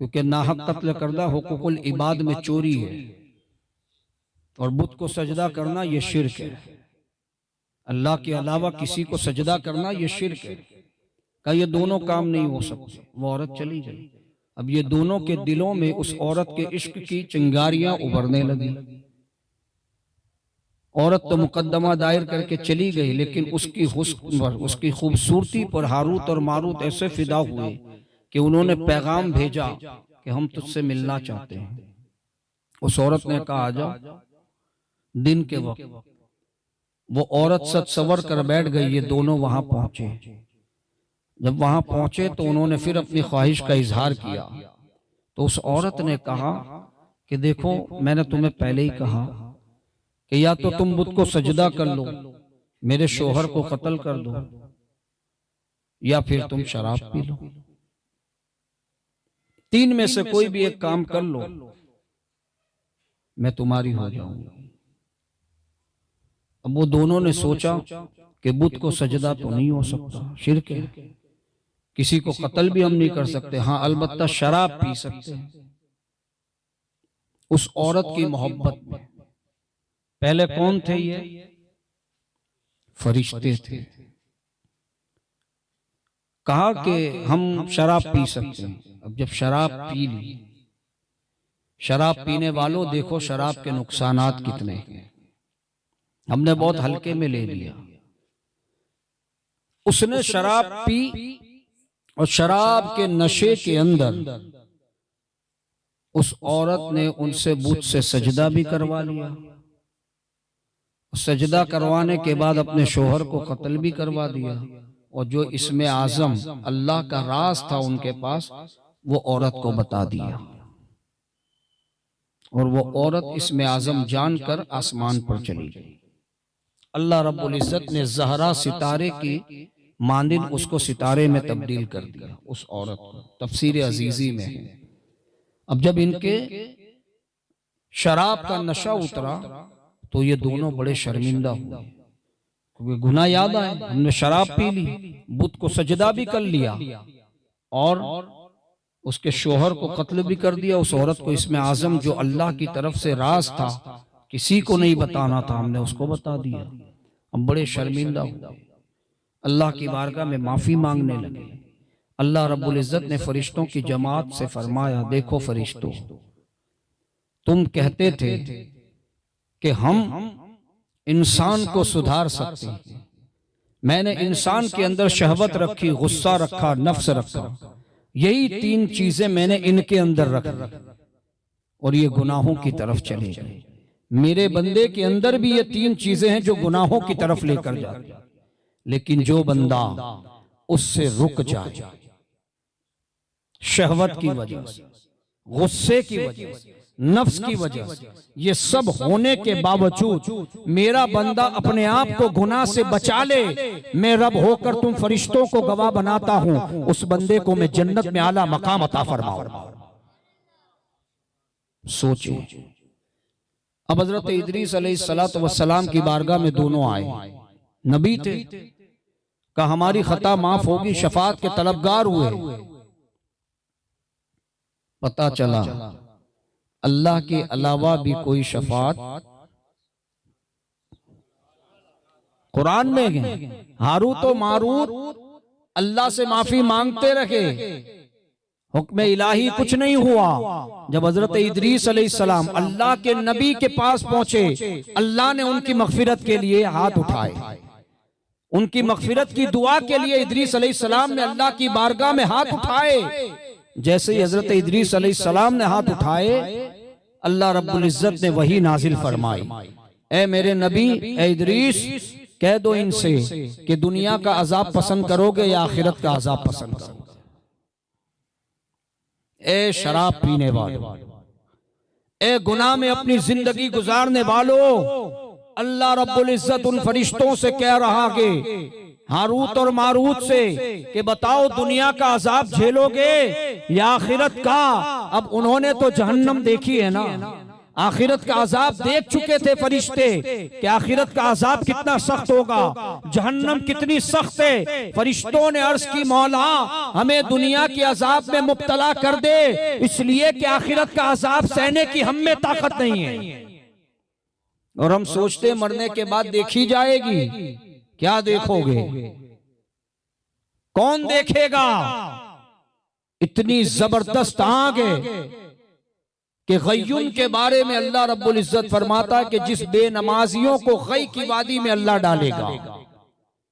क्योंकि नाहक कत्ल करना हुकूकुल इबाद में चोरी है और बुत को सजदा करना ये शिर्क है। अल्लाह के अलावा किसी को सजदा करना ये शिर्क है। का ये दोनों काम नहीं हो सकते। वो औरत चली गई। अब ये दोनों के दिलों में उस औरत के इश्क की चिंगारियां उभरने लगी। औरत तो मुकदमा दायर करके चली गई, लेकिन उसकी हुस्न पर, उसकी खूबसूरती पर हारूत और मारूत ऐसे फिदा हुए कि उन्होंने पैगाम भेजा कि हम तुझसे मिलना चाहते हैं। उस औरत ने कहा आ जाओ। दिन के वक्त वो औरत सच सवर कर बैठ गई। ये दोनों वहां पहुंचे। जब वहां पहुंचे तो उन्होंने फिर अपनी ख्वाहिश का इजहार किया। तो उस औरत ने कहा कि देखो, मैंने तुम्हें पहले ही कहा कि या तो तुम बुत को सजदा कर लो, मेरे शोहर को कत्ल कर दो, या फिर तुम शराब पी लो। तीन में से कोई भी एक काम कर लो, मैं तुम्हारी हो जाऊंगी। अब वो दोनों ने सोचा कि बुत को सजदा तो नहीं हो सकता, शिर्क है, किसी को कत्ल भी हम नहीं कर सकते, हाँ अलबत्ता शराब पी सकते हैं। उस औरत की मोहब्बत में पहले कौन थे? ये फरिश्ते थे। कहा कि हम शराब पी सकते हैं। अब जब शराब पी ली, शराब पीने वालों देखो शराब के नुकसानात कितने हैं। हमने बहुत हल्के में ले लिया। उसने शराब पी और शराब के नशे के अंदर उस औरत ने उनसे बुत से सजदा भी करवा लिया। सजदा करवाने के बाद अपने शोहर को कत्ल भी करवा दिया। और जो इसमें आजम अल्लाह का राज था उनके पास, वो औरत को बता दिया। और वो औरत इसमें आजम जानकर आसमान पर चली गई। अल्लाह रब्बुल इज्जत ने ज़हरा सितारे की मांदिन उसको सितारे में तब्दील कर दिया, उस औरत को। तफसीर अजीजी में है। अब जब इनके शराब का नशा उतरा तो ये दोनों बड़े शर्मिंदा हुए, क्योंकि गुनाह याद आए, हमने शराब पी ली, बुत को सजदा भी कर लिया और उसके शोहर को कत्ल भी कर दिया, उस औरत को इसमें आजम जो अल्लाह की तरफ से राज था, किसी को नहीं बताना था, हमने उसको बता दिया। हम बड़े शर्मिंदा हुए, अल्लाह की बारगाह में माफी मांगने लगे। अल्लाह रब्बुल इज्जत ने फरिश्तों की जमात से फरमाया, देखो फरिश्तों, तुम कहते थे कि हम इंसान को सुधार सकते हैं, मैंने इंसान के अंदर शहवत रखी, गुस्सा रखा, नफ्स रखा, यही 3 चीजें मैंने इनके अंदर रखी और ये गुनाहों की तरफ चले गए। मेरे बंदे के अंदर भी ये 3 चीजें हैं जो गुनाहों की तरफ लेकर जाते, लेकिन जो बंदा उससे रुक जाए, शहवत की वजह से, गुस्से की वजह से, नफ्स की वजह से, ये सब होने के बावजूद मेरा बंदा अपने आप को गुनाह से बचा ले, मैं रब होकर तुम फरिश्तों को गवाह बनाता हूं, उस बंदे को मैं जन्नत में आला मकाम अता फरमाऊंगा। सोचिए, अब हजरत इदरीस अलैहिस्सलातु वस्सलाम की बारगाह में दोनों आए, नबी थे, कहा हमारी खता माफ होगी, शफाअत के तलबगार हुए। पता चला अल्लाह के अलावा भी कोई शफाअत, कुरान में है, हारूत और मारूत अल्लाह से माफी मांगते रहे, हुक्म इलाही कुछ नहीं हुआ। जब हजरत इदरीस अलैहिस्सलाम अल्लाह के नबी के पास पहुंचे, अल्लाह ने उनकी मगफिरत के लिए हाथ उठाए, उनकी मगफिरत की दुआ के लिए इदरीस अलैहिस्सलाम ने अल्लाह की बारगाह में हाथ उठाए। जैसे ही हजरत इदरीस अलैहिस्सलाम ने हाथ उठाए, अल्लाह रब्बुल इज्जत ने वही नाजिल फरमाई, ए मेरे नबी, ए इदरीस, कह दो इनसे कि दुनिया का अजाब पसंद करोगे या आखिरत का अजाब पसंद करोगे। ए शराब पीने वालों, ए गुनाह में अपनी जिंदगी गुजारने वालों, अल्लाह रब्बुल इज्जत उन फरिश्तों से कह रहा कि हारूत और मारूत से कि बताओ दुनिया का अजाब झेलोगे या आखिरत का। अब उन्होंने तो जहन्नम देखी है ना, आखिरत का अजाब देख चुके थे फरिश्ते कि आखिरत का अजाब कितना सख्त होगा, जहन्नम कितनी सख्त है। फरिश्तों ने अर्ज की, मौला हमें दुनिया के अजाब में मुब्तला कर दे, इसलिए कि आखिरत का अजाब सहने की हम में ताकत नहीं है। और हम सोचते मरने के बाद देखी जाएगी, क्या देखोगे, कौन देखेगा। इतनी जबरदस्त आग है कि गय्युन के बारे में अल्लाह रब्बुल इज्जत फरमाता है कि जिस बेनमाजियों को गई की वादी में अल्लाह डालेगा,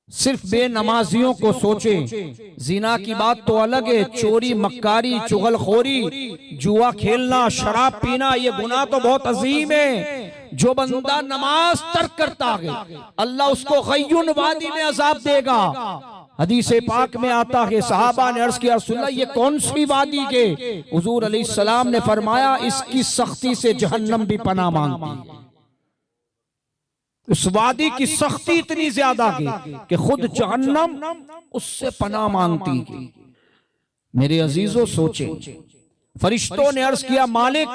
सिर्फ बेनमाजियों को सोचे। जिना की बात तो अलग है, चोरी, मक्कारी, चुगलखोरी, जुआ खेलना, शराब पीना, ये गुनाह तो बहुत अजीम है। जो बंदा नमाज तर्क करता है, अल्लाह उसको गय्युन वादी में अजाब देगा। हदीस पाक में आता है, सहाबा ने अर्ज किया, रसूलल्लाह ये कौन सी वादी के? हुजूर अलैहिस्सलाम ने फरमाया, इसकी सख्ती से जहन्नम भी पनाह मांगती है। उस वादी की सख्ती इतनी ज्यादा है कि खुद जहन्नम उससे पनाह मांगती है। मेरे अजीजों सोचे, फरिश्तों ने अर्ज किया, मालिक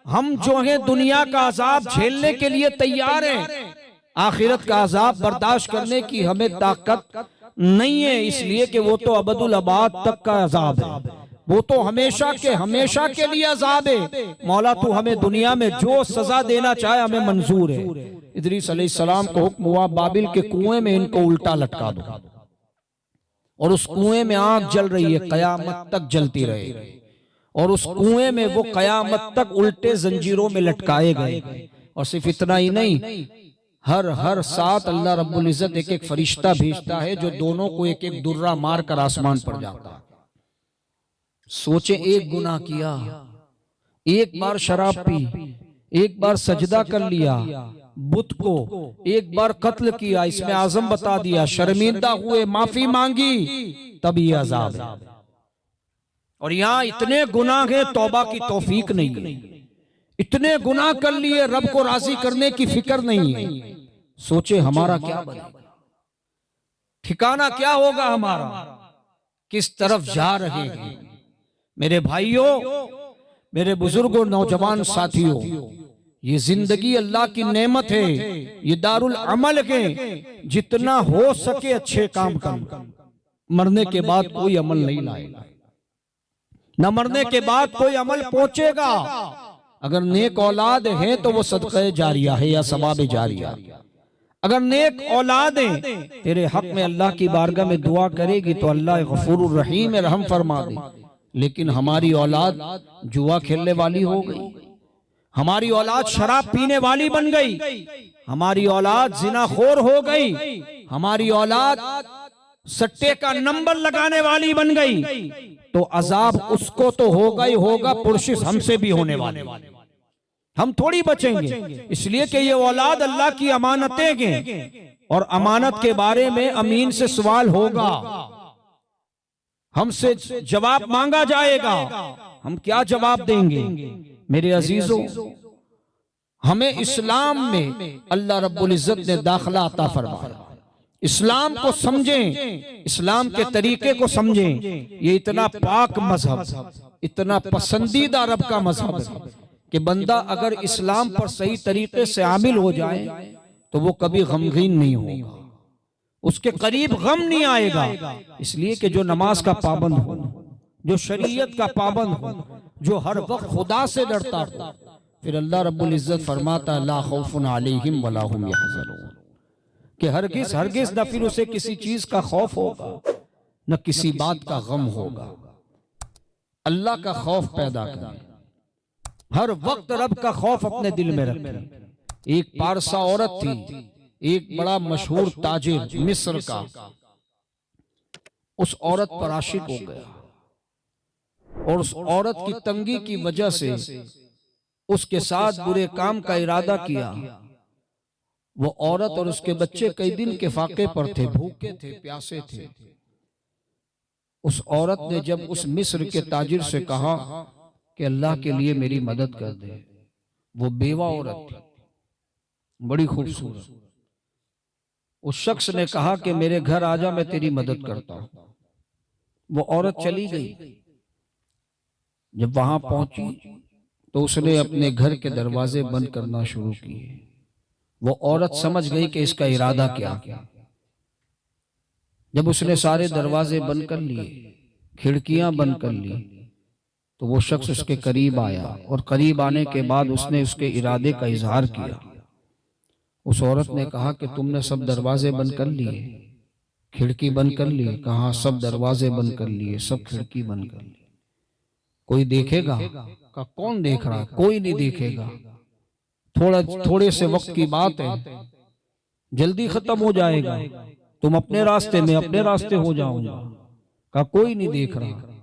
हम जो है दुनिया का अजाब झेलने के लिए तैयार हैं, आखिरत का अजाब बर्दाश्त करने की हमें ताकत नहीं है, इसलिए कि वो तो अबदुल अबाद तक का अजाब है, वो तो हमेशा के लिए अजाब है। मौला तू हमें दुनिया में जो सजा देना चाहे हमें मंजूर है। इदरीस अलैहिस्सलाम को हुक्म हुआ, बाबिल के कुएं में इनको उल्टा लटका दो, और उस कुएं में आग जल रही है, कयामत तक जलती रहेगी, और उस कुएं में वो कयामत तक उल्टे जंजीरों में लटकाए गए। और सिर्फ इतना ही नहीं, हर साथ अल्लाह रब्बुल इज्जत एक एक फरिश्ता भेजता है जो दोनों को एक एक दुर्रा मार कर आसमान पर जाता है। सोचे, एक गुनाह किया, एक बार शराब पी, एक बार सजदा कर लिया बुत को, एक बार कत्ल किया, इसमें आजम बता दिया, शर्मिंदा हुए, माफी मांगी, तब ये अजाब है। और यहाँ इतने गुनाह है, तौबा की तौफीक नहीं है, इतने गुनाह कर लिए, रब को राजी करने की फिक्र नहीं है। सोचे हमारा क्या बनेगा, ठिकाना क्या होगा हमारा, किस तरफ जा रहे हैं। मेरे भाइयों, मेरे बुजुर्गों, नौजवान साथियों, ये जिंदगी अल्लाह की नेमत है, ये दारुल अमल है। जितना हो सके अच्छे काम कर, मरने के बाद कोई अमल नहीं लाएगा। न मरने के बाद कोई अमल पहुंचेगा। अगर नेक औलाद है तो वो सदक़े जारिया है या सवाब जारिया। अगर नेक औलादें तेरे हक में अल्लाह की बारगाह में दुआ करेगी तो अल्लाह गफूरुर रहीम रहम फरमा दे। लेकिन हमारी औलाद जुआ खेलने वाली हो गई, हमारी औलाद शराब पीने वाली बन गई, हमारी औलाद जिनाखोर हो गई, हमारी औलाद सट्टे का नंबर लगाने वाली बन गई, तो अजाब उसको तो होगा ही होगा, पुरशिश हमसे भी होने वाले। हम थोड़ी बचेंगे, इसलिए कि ये औलाद अल्लाह की अमानतें हैं और अमानत के बारे में अमीन से सवाल होगा, हमसे जवाब मांगा जाएगा। हम क्या जवाब देंगे? मेरे अजीजों, हमें इस्लाम में अल्लाह रब्बुल इज्जत ने दाखिला अता फरमाया। इस्लाम को समझें, इस्लाम के तरीके को समझें। ये इतना पाक मजहब, इतना पसंदीदा रब का मजहब है कि बंदा अगर इस्लाम पर सही तरीके से आमिल हो जाए तो वो कभी गमगीन नहीं होगा, उसके करीब गम नहीं आएगा। इसलिए कि जो नमाज का पाबंद हो, जो शरीयत का पाबंद हो, जो हर वक्त खुदा से डरता हो, फिर अल्लाह रब्बुल इज्जत फरमाता ला खौफुन अलैहिम वला हुम यहज़नून, कि हरगिज हरगिज न फिर उसे किसी चीज का खौफ होगा न किसी बात का गम होगा। अल्लाह का खौफ पैदा करें, हर वक्त रब का खौफ अपने दिल में रखें। एक पारसा औरत थी, एक बड़ा मशहूर ताजिर मिस्र का, उस औरत पर आशिक हो गया और उस औरत की तंगी की वजह से उसके साथ बुरे काम का इरादा किया। वो औरत और उसके बच्चे कई दिन के फाके पर थे, भूखे थे, प्यासे थे। उस औरत ने जब उस मिस्र के ताजिर से कहा कि अल्लाह के लिए मेरी मदद कर दे, वो बेवा औरत थी, बड़ी खूबसूरत। उस शख्स ने कहा कि मेरे घर आजा, मैं तेरी मदद करता हूं। वो औरत चली गई। जब वहां पहुंची तो उसने अपने घर के दरवाजे बंद करना शुरू किए। वो औरत समझ गई कि इसका इरादा क्या। जब उसने सारे दरवाजे बंद कर लिए, खिड़कियां बंद कर ली, तो वो शख्स उसके करीब आया और करीब आने के बाद उसने उसके इरादे का इजहार किया। उस औरत ने कहा कि तुमने सब दरवाजे बंद कर लिए, खिड़की बंद कर ली? कहा सब दरवाजे बंद कर लिए, सब खिड़की बंद कर ली। कोई देखेगा? का कौन देख रहा? कोई नहीं देखेगा, थोड़े से वक्त की बात है, जल्दी खत्म हो जाएगा, तुम अपने रास्ते में अपने रास्ते हो जाओगे। का कोई नहीं देख रहा।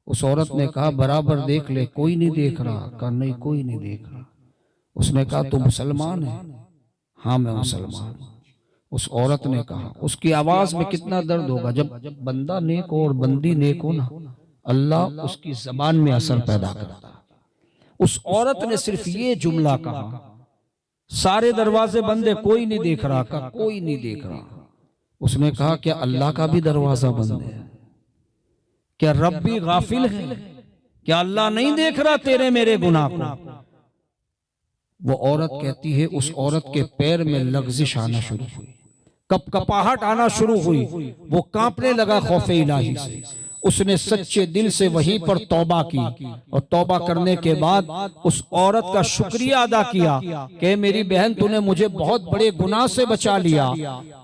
उस औरत ने कहा बराबर देख ले, कोई नहीं देख रहा। कहा नहीं, कोई नहीं देख रहा। उसने कहा तुम मुसलमान है? हाँ मैं मुसलमान। उस औरत ने कहा, उसकी आवाज में कितना दर्द होगा। जब बंदा नेक हो और बंदी नेक हो ना, अल्लाह उसकी जबान में असर पैदा करता है। उस औरत ने सिर्फ ये जुमला कहा, सारे दरवाजे बंद है, कोई नहीं देख रहा। का कोई नहीं देख रहा। उसने कहा क्या अल्लाह का भी दरवाजा बंद है? क्या रब भी गाफिल है? क्या अल्लाह नहीं देख रहा तेरे मेरे गुनाह को? वो औरत कहती है उस औरत के पैर में लग्जिश आना शुरू हुई, कपकपाहट आना शुरू हुई, वो कांपने लगा खौफे इलाही से। उसने सच्चे दिल से वहीं पर तौबा की और तौबा करने के बाद उस औरत का शुक्रिया अदा किया कि मेरी बहन तूने मुझे बहुत बड़े गुनाह से बचा लिया।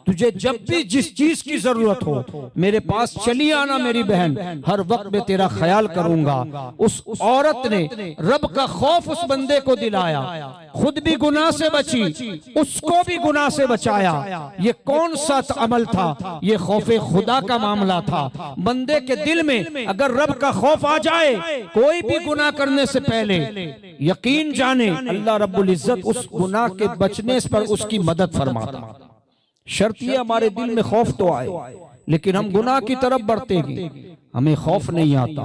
तुझे जब भी जिस चीज की जरूरत हो मेरे पास चली आना मेरी बहन, हर वक्त मैं तेरा ख्याल करूंगा। उस औरत ने रब का खौफ उस बंदे को दिलाया, खुद भी गुनाह से बची, उसको भी गुनाह से बचाया। ये कौन सा अमल था? ये खौफे खुदा का मामला था। बंदे के दिल में अगर रब का खौफ आ जाए, कोई भी गुनाह करने से पहले यकीन जाने अल्लाह रब्बुल इज्जत उस गुनाह के बचने पर उसकी मदद फरमाता। शर्त ये हमारे दिल में खौफ तो आए, लेकिन हम गुनाह की तरफ बढ़ते हैं, हमें खौफ नहीं आता,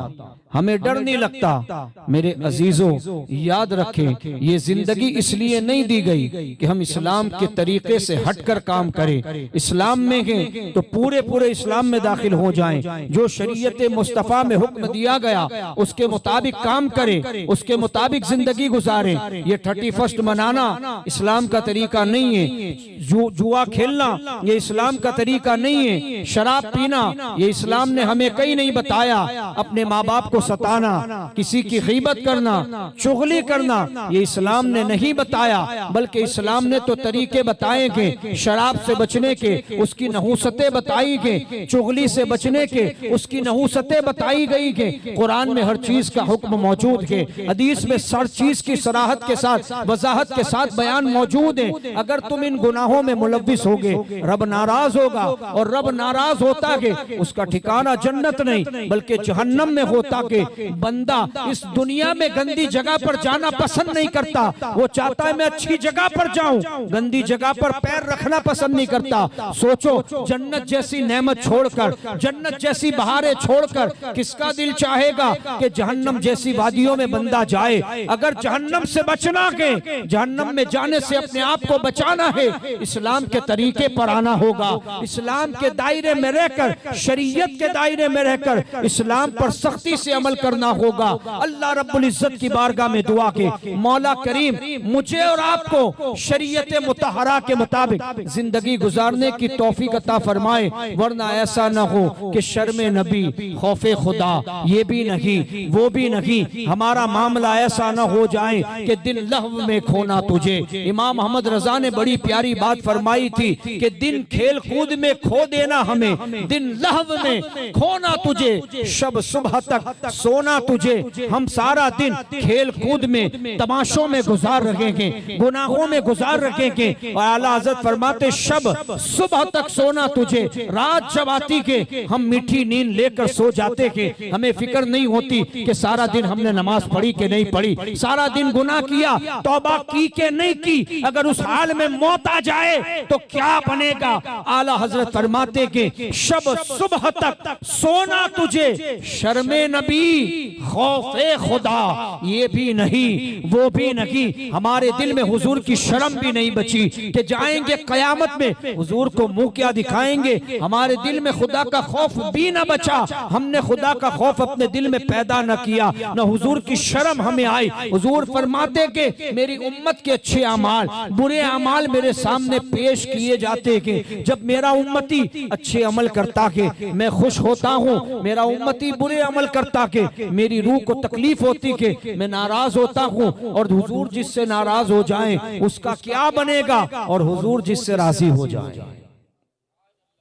हमें डर नहीं लगता। मेरे अजीजों याद रखें, ये जिंदगी इसलिए नहीं दी गई कि हम इस्लाम के तरीके से हटकर काम करें। इस्लाम में हैं तो पूरे पूरे इस्लाम में दाखिल हो जाएं। जो शरीयत मुस्तफ़ा में हुक्म दिया गया उसके मुताबिक काम करें, उसके मुताबिक जिंदगी गुजारें। ये 31 मनाना इस्लाम का तरीका नहीं है। जुआ खेलना ये इस्लाम का तरीका नहीं है। शराब पीना ये इस्लाम ने हमें कहीं नहीं बताया। अपने माँ बाप को सताना, किसी की गीबत करना, चुगली करना, ये इस्लाम ने नहीं बताया, बल्कि इस्लाम ने तो तरीके बताए कि शराब से बचने के, उसकी नहूसतें बताई गई, चुगली से बचने के, उसकी नहूसतें बताई गई कि कुरान में हर चीज का हुक्म मौजूद है, हदीस में हर चीज की सराहत के साथ, वजाहत के साथ बयान मौजूद है। अगर तुम इन गुनाहों में मुलव्विस होगे, रब नाराज होगा, और रब नाराज होता है उसका ठिकाना जन्नत नहीं बल्कि जहन्नम में होता कि बंदा इस दुनिया में गंदी जगह पर जाना पसंद नहीं करता, वो चाहता है मैं अच्छी जगह पर जाऊं, गंदी जगह पर पैर रखना पसंद नहीं करता। सोचो, जन्नत जैसी नेमत छोड़कर, जन्नत जैसी बहारें छोड़कर किसका दिल चाहेगा कि जहन्नम जैसी वादियों में बंदा जाए। अगर जहन्नम से बचना के, जहन्नम में जाने से अपने आप को बचाना है, इस्लाम के तरीके पर आना होगा, इस्लाम के दायरे में रहकर, शरीयत के दायरे में रहकर इस्लाम पर सख्ती से अमल करना होगा। अल्लाह रब्बुल इज्जत की बारगाह में दुआ के मौला करीम मुझे और आपको शरीयत मुतहरा के मुताबिक जिंदगी गुजारने की तौफीक अता फरमाए, वरना ऐसा न हो कि शर्म नबी, खौफे खुदा, ये भी नहीं वो भी नहीं, हमारा मामला ऐसा न हो जाए कि दिन लहव में खोना तुझे। इमाम अहमद रजा ने बड़ी प्यारी बात फरमाई थी कि दिन खेल कूद में खो देना हमें, दिन लहव में खोना तुझे, शब सुबह तक सोना तुझे। हम सारा दिन खेल कूद में, तमाशों में गुजार रखेंगे, गुनाहों में गुजार रखेंगे, और आला हज़रत फरमाते शब सुबह तक सोना तुझे, रात जब आती के हम मीठी नींद लेकर सो जाते के, हमें फिक्र नहीं होती कि सारा दिन हमने नमाज पढ़ी कि नहीं पढ़ी, सारा दिन गुनाह किया, तौबा की कि नहीं की, अगर उस हाल में मौत आ जाए तो क्या बनेगा। आला हजरत फरमाते कि शब सुबह तक सोना तुझे, शर्मे नबी, खौफे खुदा, ये भी नहीं वो भी नहीं, हमारे दिल में हुजूर की शर्म भी नहीं बची कि जाएंगे कयामत में हुजूर को मुंह क्या दिखाएंगे, हमारे दिल में खुदा का खौफ भी न बचा, हमने खुदा का खौफ अपने दिल में पैदा न किया, न हुजूर की शर्म हमें आई। हुजूर फरमाते कि मेरी उम्मत के अच्छे अमाल, बुरे अमाल मेरे सामने पेश किए जाते कि जब मेरा उम्मती अच्छे अमल करता के मैं खुश होता हूँ, मेरा उम्मती बुरे अमल करता के मेरी रूह को तकलीफ होती कि मैं नाराज होता हूँ, और हुजूर जिससे नाराज हो जाएं उसका क्या बनेगा, और हुजूर जिससे राजी हो जाएं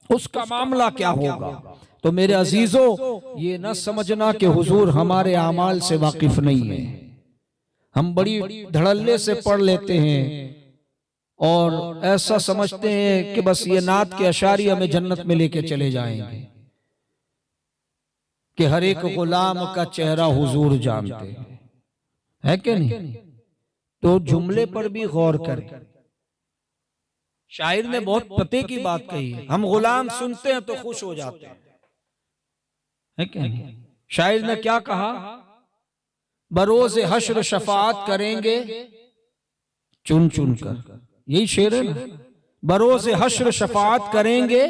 उसका मामला क्या होगा। तो मेरे अजीजों, ये न समझना कि हुजूर हमारे अमाल से वाकिफ नहीं है। हम बड़ी धड़ल्ले से पढ़ लेते हैं और ऐसा समझते हैं कि बस ये नात के अशारी हमें जन्नत में लेके चले जाएंगे, कि हर एक गुलाम का चेहरा हुजूर जानते हैं, है क्या नहीं। तो जुमले पर भी गौर करें। शायर ने बहुत पते की बात कही है, हम गुलाम सुनते हैं तो खुश हो जाते हैं, है क्या नहीं। शायर ने क्या कहा, बरोज हश्र शफात करेंगे चुन चुन कर, यही शेर है ना, बरोज हश्र शफात करेंगे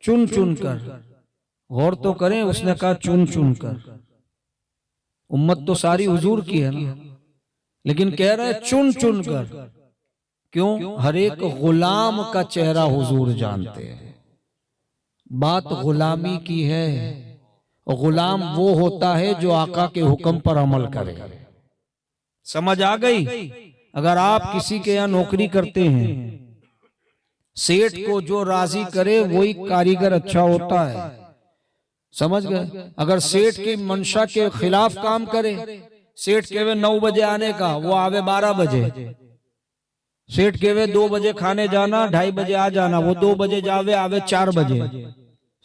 चुन चुन कर। गौर तो करें, उसने कहा चुन चुन कर, उम्मत तो सारी हुजूर की है ना, लेकिन कह रहा है चुन चुन कर। क्यों? हर एक गुलाम का चेहरा हुजूर जानते हैं। बात गुलामी की है, और गुलाम वो होता है जो आका के हुक्म पर अमल करे। समझ आ गई? अगर आप किसी के यहाँ नौकरी करते हैं, सेठ को जो राजी करे वही कारीगर अच्छा होता है, समझ गए। अगर सेठ की मंशा के खिलाफ काम करे, सेठ कहे 9 बजे आने का, वो आवे 12 बजे, सेठ कहे 2 बजे खाने जाना, 2:30 बजे आ जाना, वो 2 बजे जावे आवे 4 बजे।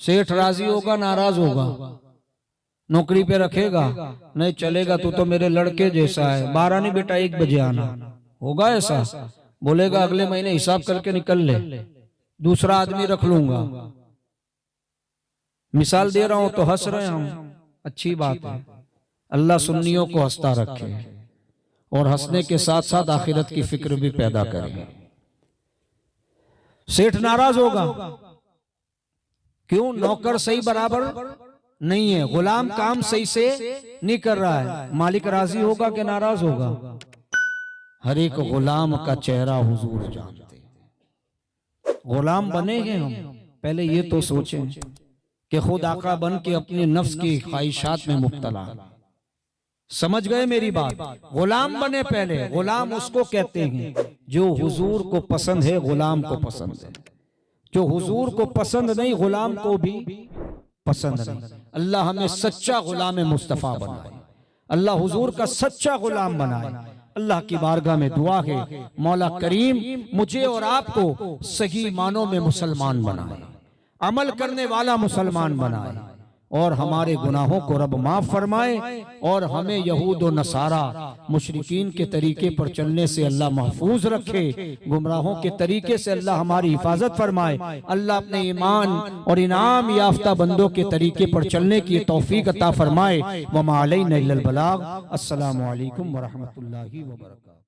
सेठ राजी होगा नाराज होगा? नौकरी पे रखेगा? नहीं चलेगा, तू तो मेरे लड़के जैसा है, 12 नहीं बेटा 1 बजे आना। होगा ऐसा? बोलेगा अगले महीने हिसाब करके निकल ले, दूसरा आदमी रख लूंगा। मिसाल दे रहा हूं तो हंस रहे हम, अच्छी बात है। अल्लाह सुन्नियों को हंसता रखे, और हंसने के साथ साथ आखिरत की फिक्र भी पैदा करे। सेठ नाराज होगा, क्यों? नौकर सही बराबर नहीं है, गुलाम काम सही से नहीं कर रहा है। मालिक राजी होगा कि नाराज होगा? हर एक गुलाम का चेहरा हुजूर जानते। गुलाम बनेंगे हम, पहले ये तो सोचें कि खुद आका बन के अपने नफ्स की ख्वाहिशात में मुब्तला। समझ गए मेरी बात? गुलाम बने पहले। गुलाम उसको कहते हैं जो हुजूर को पसंद है, गुलाम को पसंद है। जो हुजूर को पसंद नहीं, गुलाम को भी पसंद नहीं। अल्लाह हमें सच्चा गुलाम मुस्तफ़ा बनाए, अल्लाह हुजूर का सच्चा गुलाम बनाए। अल्लाह की बारगाह में दुआ है, मौला करीम मुझे और आपको सही मानों में मुसलमान बनाए, अमल करने वाला मुसलमान बनाए, और हमारे गुनाहों को रब माफ फरमाए, और हमें यहूद व नसारा मुशरिकीन के तरीके पर चलने से अल्लाह महफूज रखे, गुमराहों के तरीके से अल्लाह हमारी हिफाजत फरमाए। अल्लाह अपने ईमान और इनाम याफ्ता बंदों के तरीके पर चलने की तौफीक अता फरमाए। व मा अलैना इल्लल बलाग। अस्सलामु अलैकुम व रहमतुल्लाहि व बरकातहू।